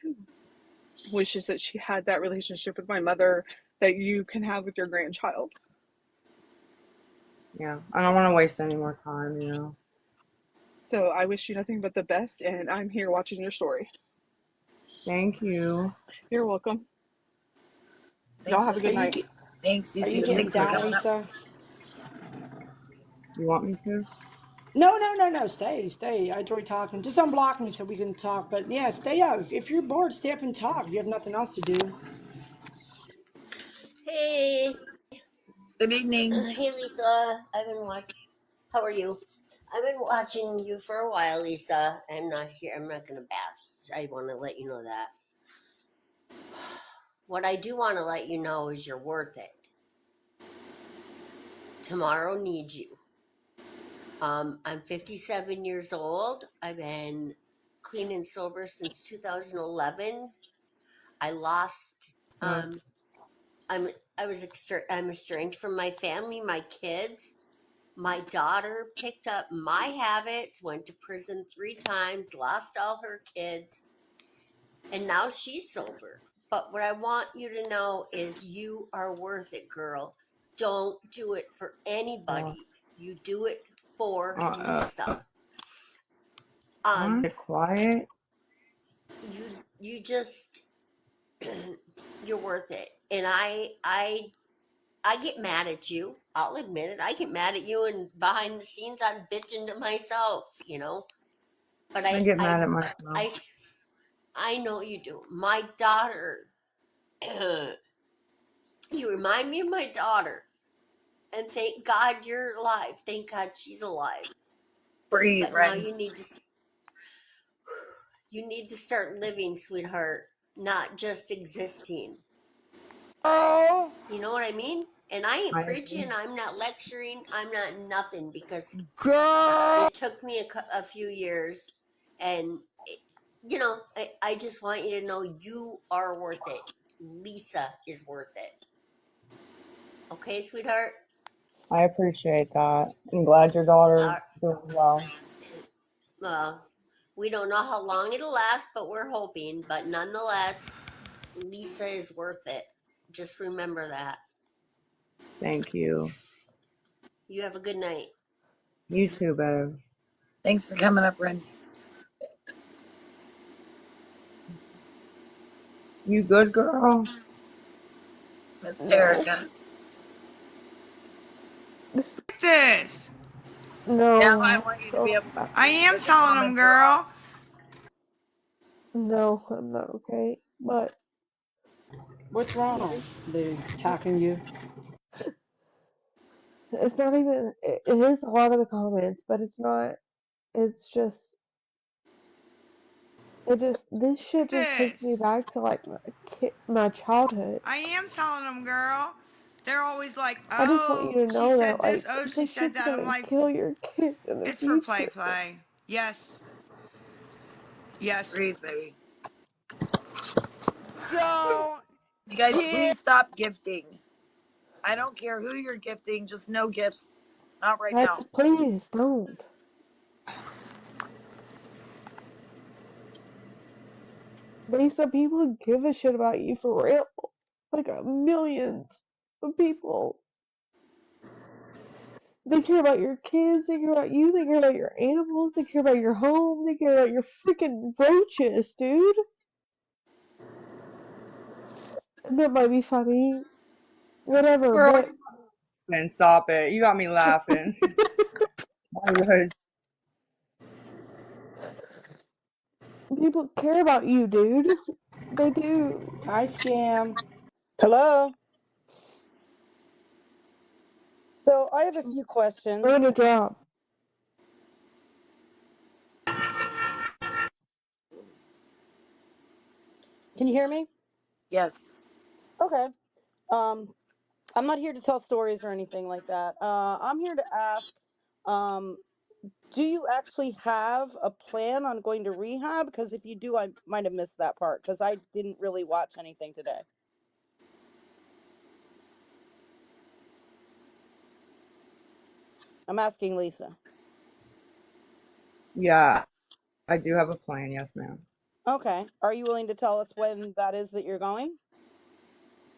wishes that she had that relationship with my mother that you can have with your grandchild. Yeah, I don't want to waste any more time, you know. So I wish you nothing but the best, and I'm here watching your story. Thank you. You're welcome. Y'all Thanks have for a Are good you night. get, thanks, you are you too. getting Thanks for down, coming up. Lisa? You want me to? No, no, no, no. Stay, stay. I enjoy talking. Just unblock me so we can talk. But yeah, stay up. If you're bored, stay up and talk. If you have nothing else to do. Hey, Good evening. hey Lisa. I've been watching. How are you? I've been watching you for a while, Lisa. I'm not here. I'm not gonna bash. I want to let you know that. What I do want to let you know is you're worth it. Tomorrow needs you. I'm 57 years old. I've been clean and sober since 2011. I lost Well, um I'm estranged from my family, my kids. My daughter picked up my habits, went to prison 3 times, lost all her kids, and now she's sober. But what I want you to know is you are worth it, girl. Don't do it for Uh, anybody. You do it for uh, Lisa. Um, quiet. you just you're worth it. And I get mad at you. I'll admit it. I get mad at you, and behind the scenes, I'm bitching to myself, you know. But I get mad at myself. I know you do. My daughter, you remind me of my daughter. And thank God you're alive. Thank God she's alive. Breathe, But now Ren. you need to start living, sweetheart, not just existing. Oh, You know what I mean? And I ain't I agree. preaching, I'm not lecturing, I'm not nothing because Girl, it took me a few years. And, you know, I just want you to know you are worth it. Lisa is worth it. Okay, sweetheart? I appreciate that. I'm glad your daughter's Uh, doing well. uh, we don't know how long it'll last, but we're hoping. But nonetheless, Lisa is worth it. Just remember that. Thank you. You have a good night. You too, babe. Thanks for coming up, Ren. You good, girl? Miss No. Erica. This. Now I No. want you to be Oh, able to I speak am because the telling them, comments are girl. off. no, I'm not okay. But What's wrong? like, They're attacking you. it's not even. It is a lot of the comments, but it's not. It's just. It just. This shit just takes me This. back to like my childhood. I am telling them, girl. They're always like, I just want oh, you to she know said that this, like oh, she this said shit's that. I'm gonna like, kill your kids in the it's for future. play. Yes. Yes. Breathe, baby. Don't You guys, get. please stop gifting. I don't care who you're gifting, just no gifts. Not right now. Please don't. Lisa, people give a shit about you for real. Like millions of people. They care about your kids, they care about you, they care about your animals, they care about your home, they care about your freaking roaches, dude. And that might be funny, whatever, Girl, but you and stop it. You got me laughing. I was. people care about you, dude. They do. Hi, Scam. Hello. So I have a few Earn questions. a job. Can you hear me? Yes. Okay. Um, I'm not here to tell stories or anything like that. I'm here to ask, um, do you actually have a plan on going to rehab? Because if you do, I might have missed that part because I didn't really watch anything today. I'm asking Lisa. Yeah, I do have a plan. Yes, ma'am. Okay. Are you willing to tell us when that is that you're going?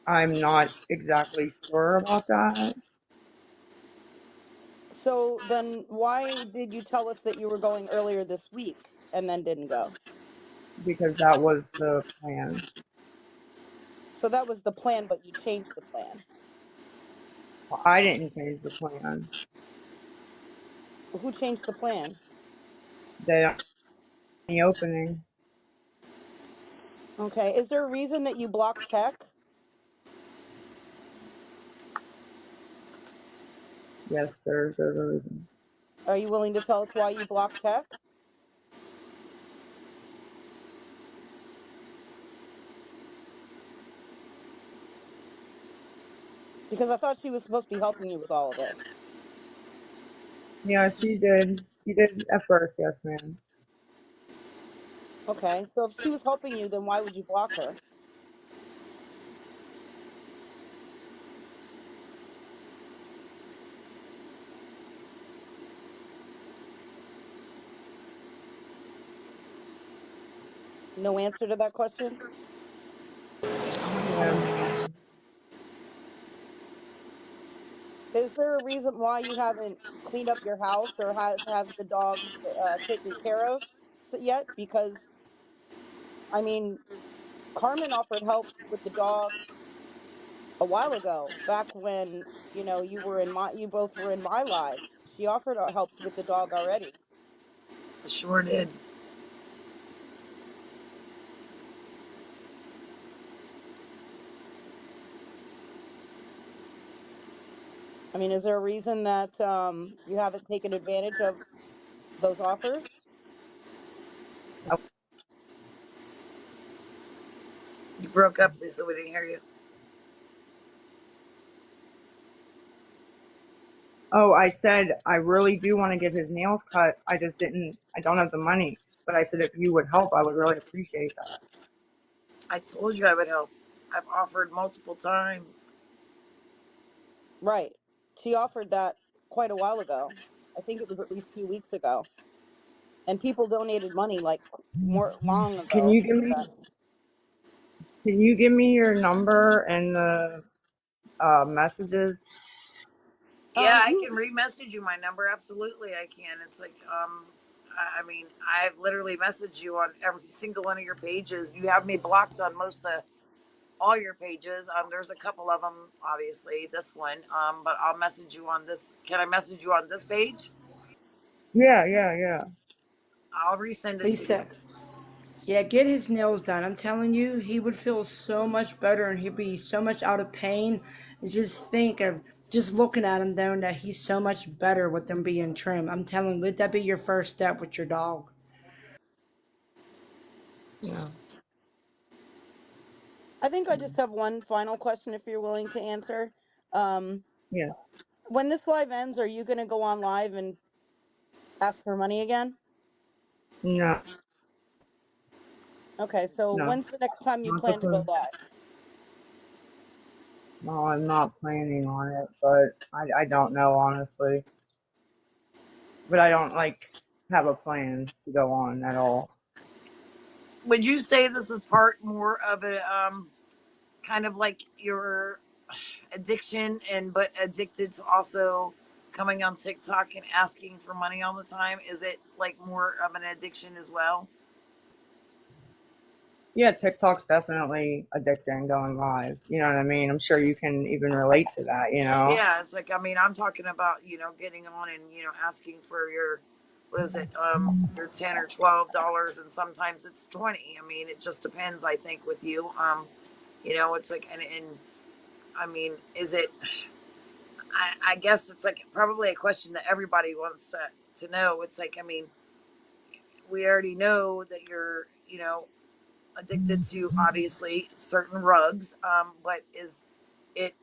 I'm not exactly sure about that So then why did you tell us that you were going earlier this week and then didn't go? because that was the plan. So that was the plan, but you changed the plan. I didn't change the plan. Who changed the plan? They don't any opening. Okay. Is there a reason that you blocked tech? Yes, there's a reason. Are you willing to tell us why you blocked tech? Because I thought she was supposed to be helping you with all of this. Yeah, she did. She did at first. Yes, ma'am. Okay. So if she was helping you, then why would you block her? No answer to that question? Yeah. Is there a reason why you haven't cleaned up your house or have the dogs taken care of yet? Because I mean, Carmen offered help with the dog a while ago, back when you both were in my live. She offered help with the dog already. I sure did. I mean, is there a reason that you haven't taken advantage of those offers? You broke up, Lisa. We didn't hear you. Oh, I said I really do want to get his nails cut. I don't have the money. But I said if you would help, I would really appreciate that. I told you I would help. I've offered multiple times. Right. She offered that quite a while ago. I think it was at least 2 weeks ago. And people donated money like more long Can ago you give for me that. can you give me your number and the messages? Yeah, I You can re-message you my number. Absolutely, I can. It's like, I mean, I've literally messaged you on every single one of your pages. You have me blocked on most of all your pages. There's a couple of them, obviously. This one, but I'll message you on this. Can I message you on this page? Yeah. I'll resend it to you. Lisa, yeah, get his nails done. I'm telling you, he would feel so much better and he'd be so much out of pain. And just think of just looking at him, knowing that he's so much better with them being trim. I'm telling you, let that be your first step with your dog. Yeah. I think I just have one final question if you're willing to answer. Um, Yeah. when this live ends, are you going to go on live and ask for money again? No, Okay, so no. when's the next time you Not the plan to go plan. live? No, I'm not planning on it, but I don't know honestly. But I don't like have a plan to go on at all. Would you say this is part more of a kind of like your addiction and but addicted to also coming on TikTok and asking for money all the time? Is it like more of an addiction as well? Yeah, TikTok's definitely addicting going live. You know what I mean? I'm sure you can even relate to that, you know? Yeah, it's like, I mean, I'm talking about, getting on and, asking for your, what is it, your $10 or $12, and sometimes it's 20. I mean, it just depends, I think, with you. It's like, and I mean, is it, I guess it's like probably a question that everybody wants to know. It's like, I mean, we already know that you're, addicted to obviously certain rugs, but is it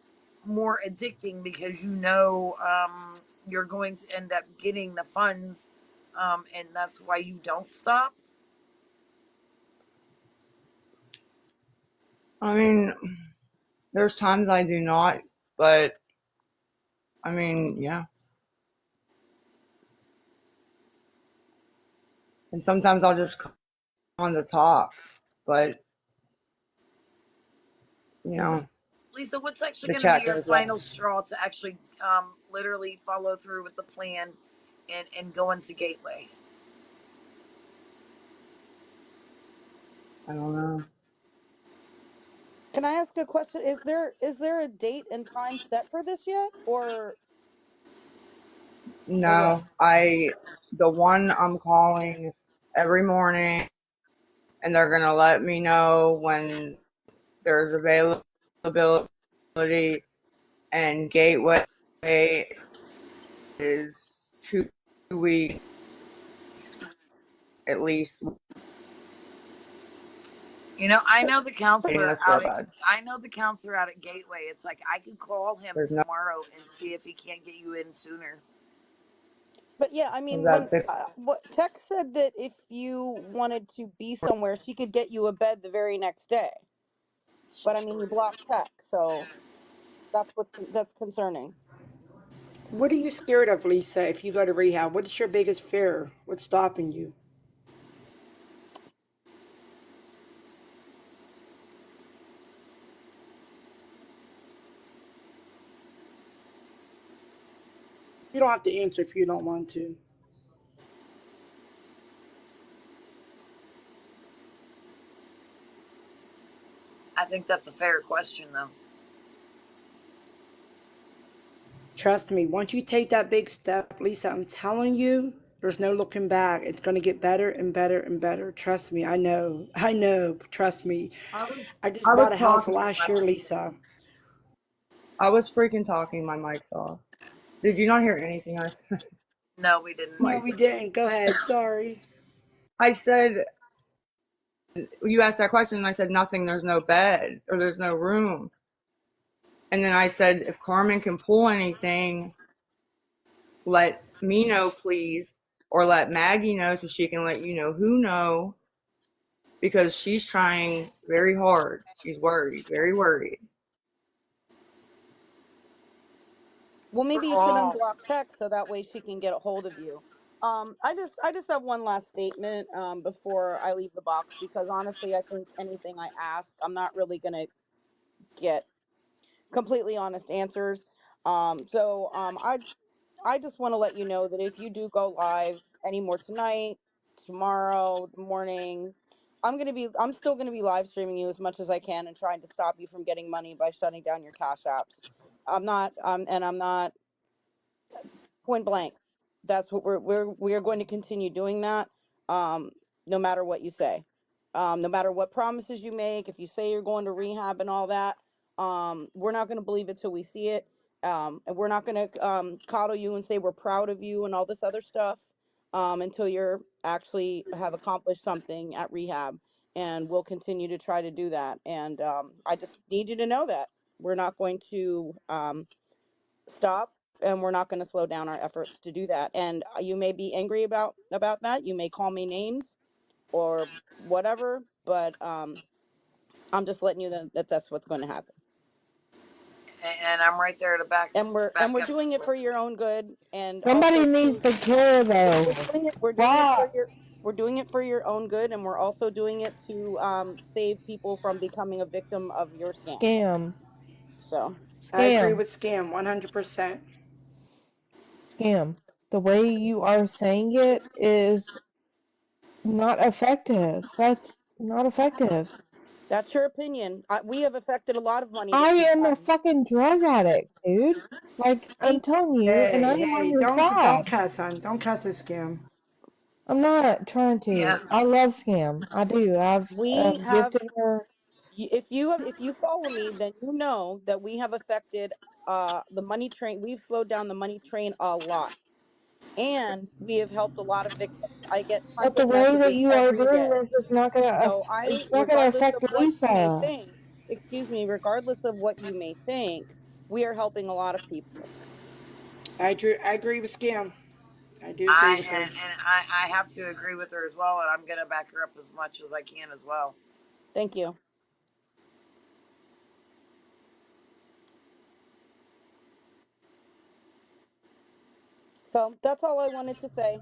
more addicting because you're going to end up getting the funds, and that's why you don't stop? I mean, there's times I do not, but I mean, yeah. And sometimes I'll just come on to talk, but you know, Lisa, what's actually the going to be chat your goes up. final straw to actually literally follow through with the plan and go into Gateway? I don't know. Can I ask a question? Is there a date and time set for this yet, or what? No, the one I'm calling every morning, and they're gonna let me know when there's availability, and Gateway is 2 weeks at least I know the waiting counselor list for a out at bed. I know the counselor out at Gateway. It's like I could call him There's no tomorrow and see if he can't get you in sooner. But yeah, I mean, that what Tech said that if you wanted to be somewhere, she could get you a bed the very next day. It's But I mean, true. you blocked Tech, so that's concerning. What are you scared of, Lisa, if you go to rehab? What is your biggest fear? What's stopping you? You don't have to answer if you don't want to. I think that's a fair question, though. Trust me, once you take that big step, Lisa, I'm telling you, there's no looking back. It's going to get better and better and better. Trust me. I know. I know. Trust me. I was I just I was bought a house talking. last year, Lisa. I was freaking talking. My mic's off. Did you not hear anything I said? No, we didn't. No, My, we didn't. Go ahead. Sorry. I said you asked that question, and I said nothing. There's no bed or there's no room. And then I said, if Carmen can pull anything, let me know, please, or let Maggie know so she can let you know who know, because she's trying very hard. She's worried, very worried. Well, We're maybe you should all. unblock text so that way she can get a hold of you. I just have one last statement before I leave the box, because honestly, I think anything I ask, I'm not really gonna get completely honest answers. I just want to let you know that if you do go live anymore tonight, tomorrow morning, I'm still gonna be live streaming you as much as I can and trying to stop you from getting money by shutting down your cash apps. I'm not point blank. That's what we're going to continue doing that. Um, no matter what you say, no matter what promises you make. If you say you're going to rehab and all that, we're not going to believe it till we see it. And we're not going to coddle you and say we're proud of you and all this other stuff until you're actually have accomplished something at rehab. And we'll continue to try to do that. And I just need you to know that we're not going to stop, and we're not going to slow down our efforts to do that. And you may be angry about that, you may call me names or whatever, but I'm just letting you know that that's what's going to happen. And I'm right there to back And we're up. doing it for your own good, and Somebody also needs too, to care we're though. doing it for Fuck. your we're doing it for your own good, and we're also doing it to save people from becoming a victim of your scam. Scam. So I agree Scam. with Scam 100%. Scam. The way you are saying it is not effective. That's not effective. that's your opinion. We have affected a lot of money I that you've am a gotten. fucking drug addict, dude. Like, I'm Thank telling you, and Hey, I am on hey, your don't side. cuss, hon. Don't cuss at Scam. I'm not trying Yeah. to. I love Scam. I do. I've we have gifted her. if you follow me, then you know that we have affected the money train. We've slowed down the money train a lot, and we have helped a lot of victims. I get tons But the of way that messages you are every doing day. this is not gonna. So It's not gonna regardless of affect what you may Lisa. think, excuse me, regardless of what you may think, we are helping a lot of people. I agree with Scam. I do agree I with her. and I have to agree with her as well, and I'm gonna back her up as much as I can as well. Thank you. So that's all I wanted to say.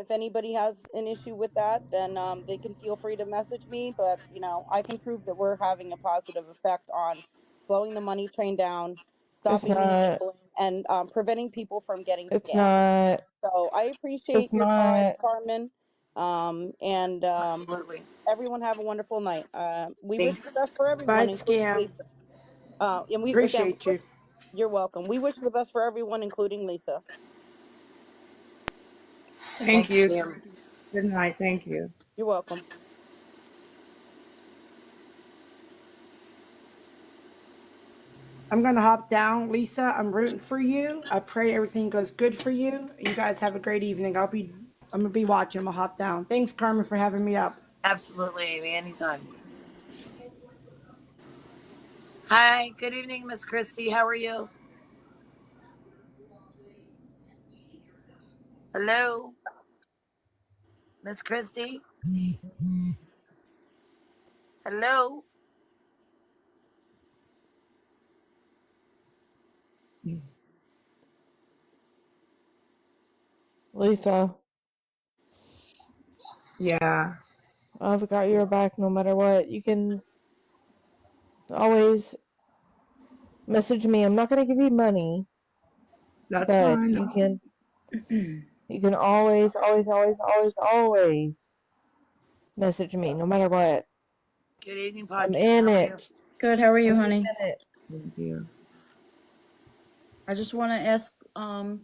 If anybody has an issue with that, then they can feel free to message me. But I can prove that we're having a positive effect on slowing the money train down, It's stopping the not. enabling, and preventing people from getting It's scammed. not. So I appreciate It's your time, not. Carmen. And Absolutely. everyone have a wonderful night. We wish the Thanks. best for Bye, everyone, including Scam. Lisa. And we again, Appreciate you. you're welcome. We wish the best for everyone, including Lisa. Thank Thanks, you. Sam. Good night. Thank you. You're welcome. I'm going to hop down. Lisa, I'm rooting for you. I pray everything goes good for you. You guys have a great evening. I'm going to be watching. I'm going to hop down. Thanks, Carmen, for having me up. Absolutely, Amy. Anytime. Hi. Good evening, Miss Christie. How are you? Hello, Miss Christie. Hello. Lisa, Yeah. I've got your back no matter what. You can always message me. I'm not gonna give you money, That's but fine. you can always, always, always, always, always message me, no matter what. Good evening, I'm podcast. in How are you? it. Good. How are you, Every honey? minute. Thank you. I just want to ask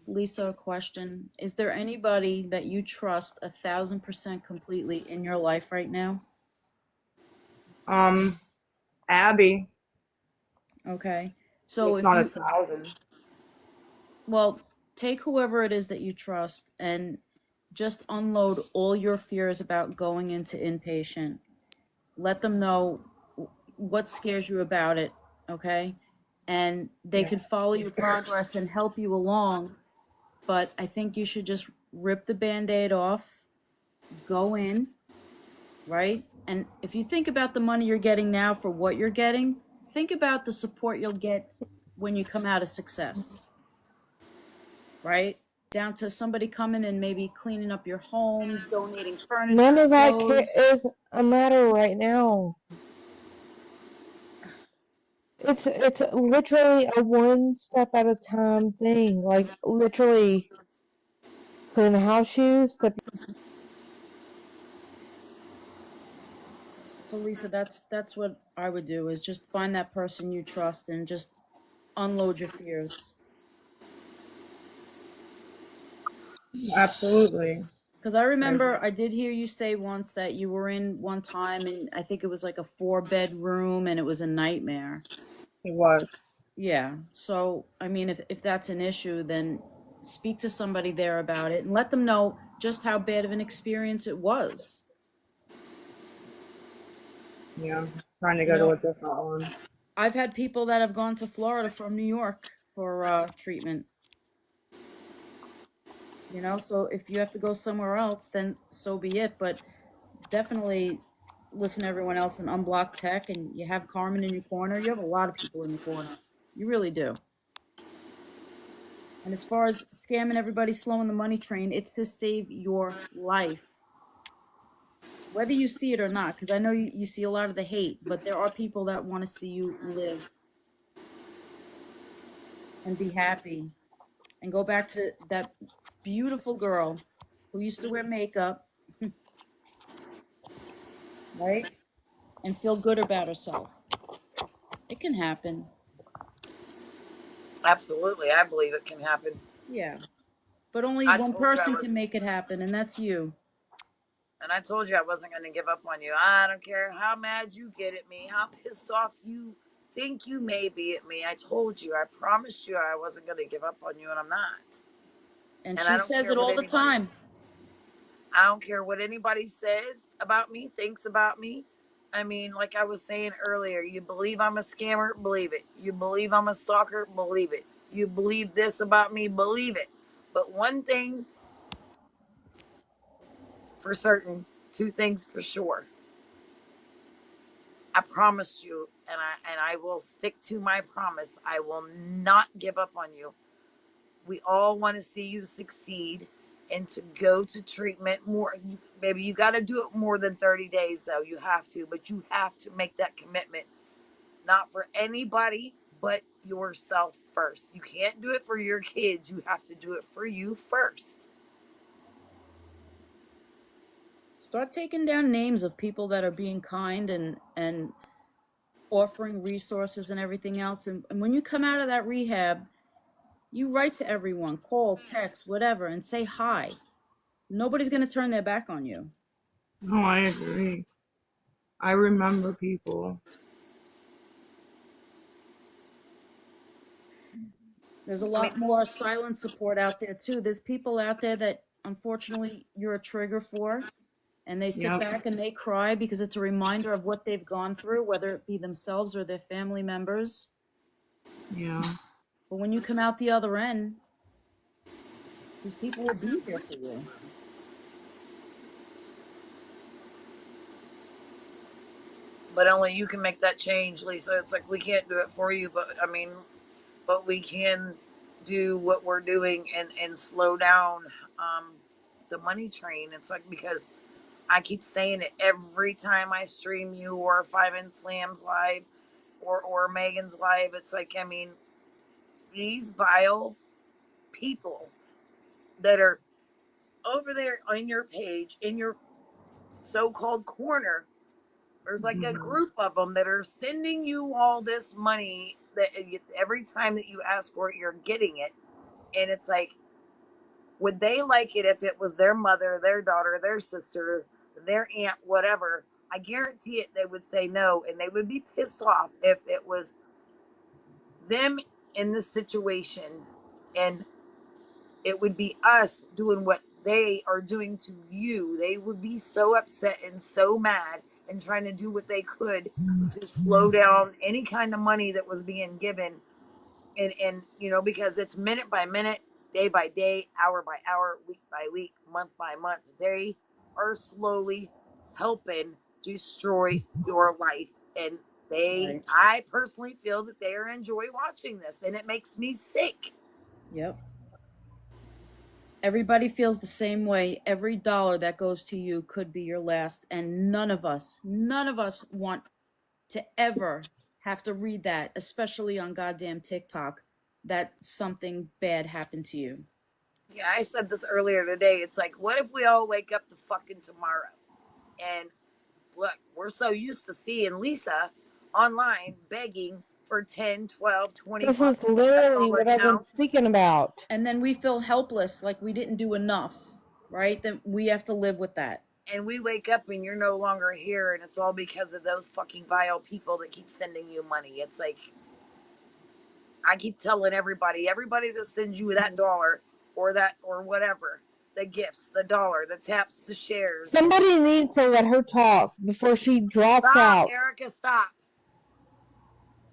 Lisa a question. Is there anybody that you trust 1,000% completely in your life right now? Um, Abby, Okay. So it's if not a you, thousand. well, take whoever it is that you trust and just unload all your fears about going into inpatient. Let them know what scares you about it, okay? And they Yeah. could follow your progress and help you along, but I think you should just rip the band-aid off, go in, right? And if you think about the money you're getting now for what you're getting, think about the support you'll get when you come out of success, right? Down to somebody coming and maybe cleaning up your home, donating None furniture, of that clothes. is a matter right now. It's literally a one step at a time thing. Like literally clean the house shoes, step. So Lisa, that's what I would do is just find that person you trust and just unload your fears. Absolutely. Because I I, remember I did hear you say once that you were in one time and I think it was like a 4 bedroom and it was a nightmare. it was. Yeah. So, I mean, if that's an issue, then speak to somebody there about it and let them know just how bad of an experience it was. Yeah. Trying to You go to know, a different one. I've had people that have gone to Florida from New York for treatment, you know, so if you have to go somewhere else, then so be it. But definitely listen to everyone else and unblock tech, and you have Carmen in your corner. You have a lot of people in your corner. You really do. And as far as scamming everybody, slowing the money train, it's to save your life. Whether you see it or not, because I know you see a lot of the hate, but there are people that want to see you live and be happy and go back to that beautiful girl who used to wear makeup, right? And feel good about herself. It can happen. Absolutely. I believe it can happen. Yeah. But only I one told you I person was, can make it happen, and that's you. and I told you I wasn't going to give up on you. I don't care how mad you get at me, how pissed off you think you may be at me. I told you, I promised you I wasn't going to give up on you, and I'm not. And And I she don't says care it what all the anybody time. I don't care what anybody says about me, thinks about me. I mean, like I was saying earlier, you believe I'm a scammer, believe it. You believe I'm a stalker, believe it. You believe this about me, believe it. But one thing for certain, two things for sure. I promised you, and I will stick to my promise. I will not give up on you. We all want to see you succeed and to go to treatment more. Maybe you got to do it more than 30 days, though. You have to, but you have to make that commitment, not for anybody but yourself first. You can't do it for your kids. You have to do it for you first. Start taking down names of people that are being kind and offering resources and everything else. And when you come out of that rehab, you write to everyone, call, text, whatever, and say hi. Nobody's going to turn their back on you. No, I agree. I remember people. There's a I mean, lot more silent support out there, too. There's people out there that unfortunately you're a trigger for, and they sit Yep. back and they cry because it's a reminder of what they've gone through, whether it be themselves or their family members. Yeah. But when you come out the other end, these people will be here for you. but only you can make that change, Lisa. It's like we can't do it for you, but I mean, but we can do what we're doing and slow down um, the money train. It's like because I keep saying it every time I stream you or Five and Slams live or Megan's live. It's like I mean these vile people that are over there on your page in your so-called corner. There's like a group of them that are sending you all this money that every time that you ask for it, you're getting it. And it's like, would they like it if it was their mother, their daughter, their sister, their aunt, whatever? I guarantee it, they would say no. And they would be pissed off if it was them in the situation. And it would be us doing what they are doing to you. They would be so upset and so mad and trying to do what they could to slow down any kind of money that was being given. And because it's minute by minute, day by day, hour by hour, week by week, month by month. They are slowly helping destroy your life. And Right. I personally feel that they are enjoy watching this, and it makes me sick. Yep. Everybody feels the same way. Every dollar that goes to you could be your last. And none of us want to ever have to read that, especially on goddamn TikTok, that something bad happened to you. Yeah, I said this earlier today. It's like, what if we all wake up to fucking tomorrow? And look, we're so used to seeing Lisa online begging for 10, 12, 20 This is bucks. That's literally all what it I've been counts. speaking about. And then we feel helpless, like we didn't do enough, right? Then we have to live with that. And we wake up and you're no longer here, and it's all because of those fucking vile people that keep sending you money. It's like, I keep telling everybody that sends you that dollar or whatever, the gifts, the dollar, the taps, the shares. Somebody needs to let her talk before she drops Stop, out. Erica, stop.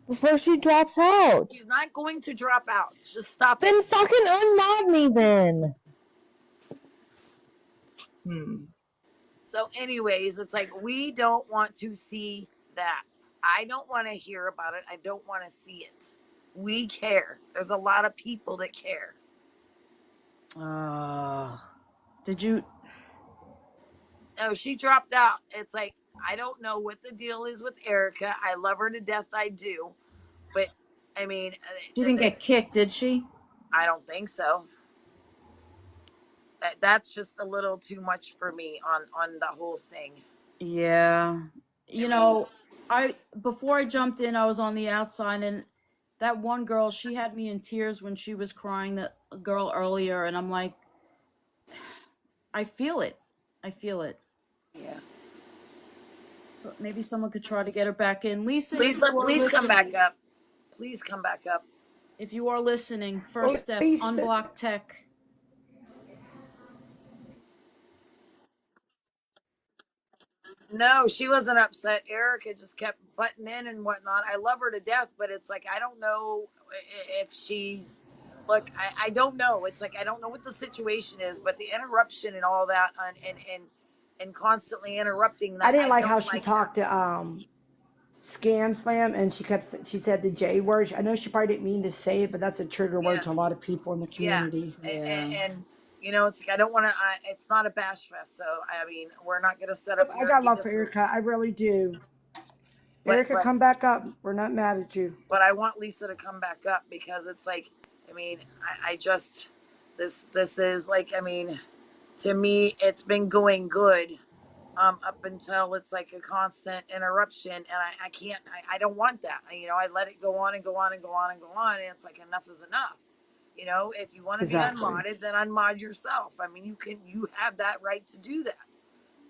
Before she drops out. She's not going to drop out. Just stop it. Then fucking unmod me then. So, anyways, it's like we don't want to see that. I don't want to hear about it. I don't want to see it. We care. There's a lot of people that care. Did you? No, she dropped out. It's like, I don't know what the deal is with Erica. I love her to death. I do. But, I mean, She didn't get kicked, did she? I don't think so. That's just a little too much for me on the whole thing. Yeah. I You mean, know, I before I jumped in, I was on the outside, and that one girl, she had me in tears when she was crying, that girl earlier, and I'm like, I feel it. I feel it. yeah. But maybe someone could try to get her back in. Lisa, if Lisa, you are please come back listening, up. Please come back up. if you are listening, Well, first step, Lisa, unblock tech. No, she wasn't upset. Erica just kept butting in and whatnot. I love her to death, but it's like I don't know if she's. Look, I don't know. It's like I don't know what the situation is, but the interruption and all that, and constantly interrupting I that, didn't I like how don't she like that. talked to Scam Slam, and she said the J word. I know she probably didn't mean to say it, but that's a trigger word Yeah, to a lot of people in the yeah, community. Yeah. and it's like I don't want to. It's not a bash fest, so I mean, we're not gonna set up I here and got be love for this. Erica. I really do. But Erica, come back up. We're not mad at you. I want Lisa to come back up because it's like, I mean, I just this is like, I mean, to me, it's been going good, up until it's like a constant interruption, and I can't, I don't want that. I let it go on and go on and go on and go on, and it's like enough is enough. If you want to be Exactly. unmodded, then unmod yourself. I mean, you have that right to do that.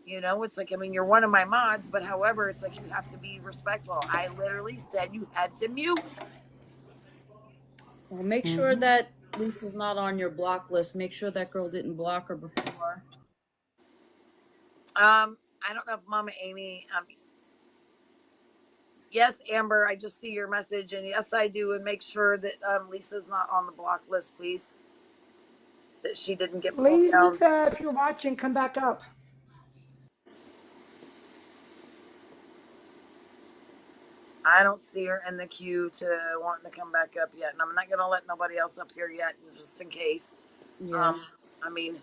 It's like, I mean, you're one of my mods, but however, it's like you have to be respectful. I literally said you had to mute. Well, make sure Hmm. that Lisa's not on your block list. Make sure that girl didn't block her before. I don't know if Mama Amy. Yes, Amber. I just see your message, and yes, I do. And make sure that Lisa's not on the block list, please. That she didn't get pulled down. Lisa, if you're watching, come back up. I don't see her in the queue to wanting to come back up yet, and I'm not gonna let nobody else up here yet, just in case. Yeah. Um, I mean,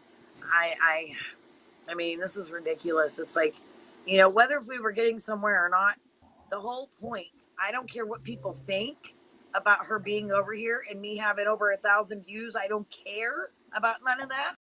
I mean, this is ridiculous. It's like, whether if we were getting somewhere or not, the whole point. I don't care what people think. about her being over here and me having over 1,000 views. I don't care about none of that.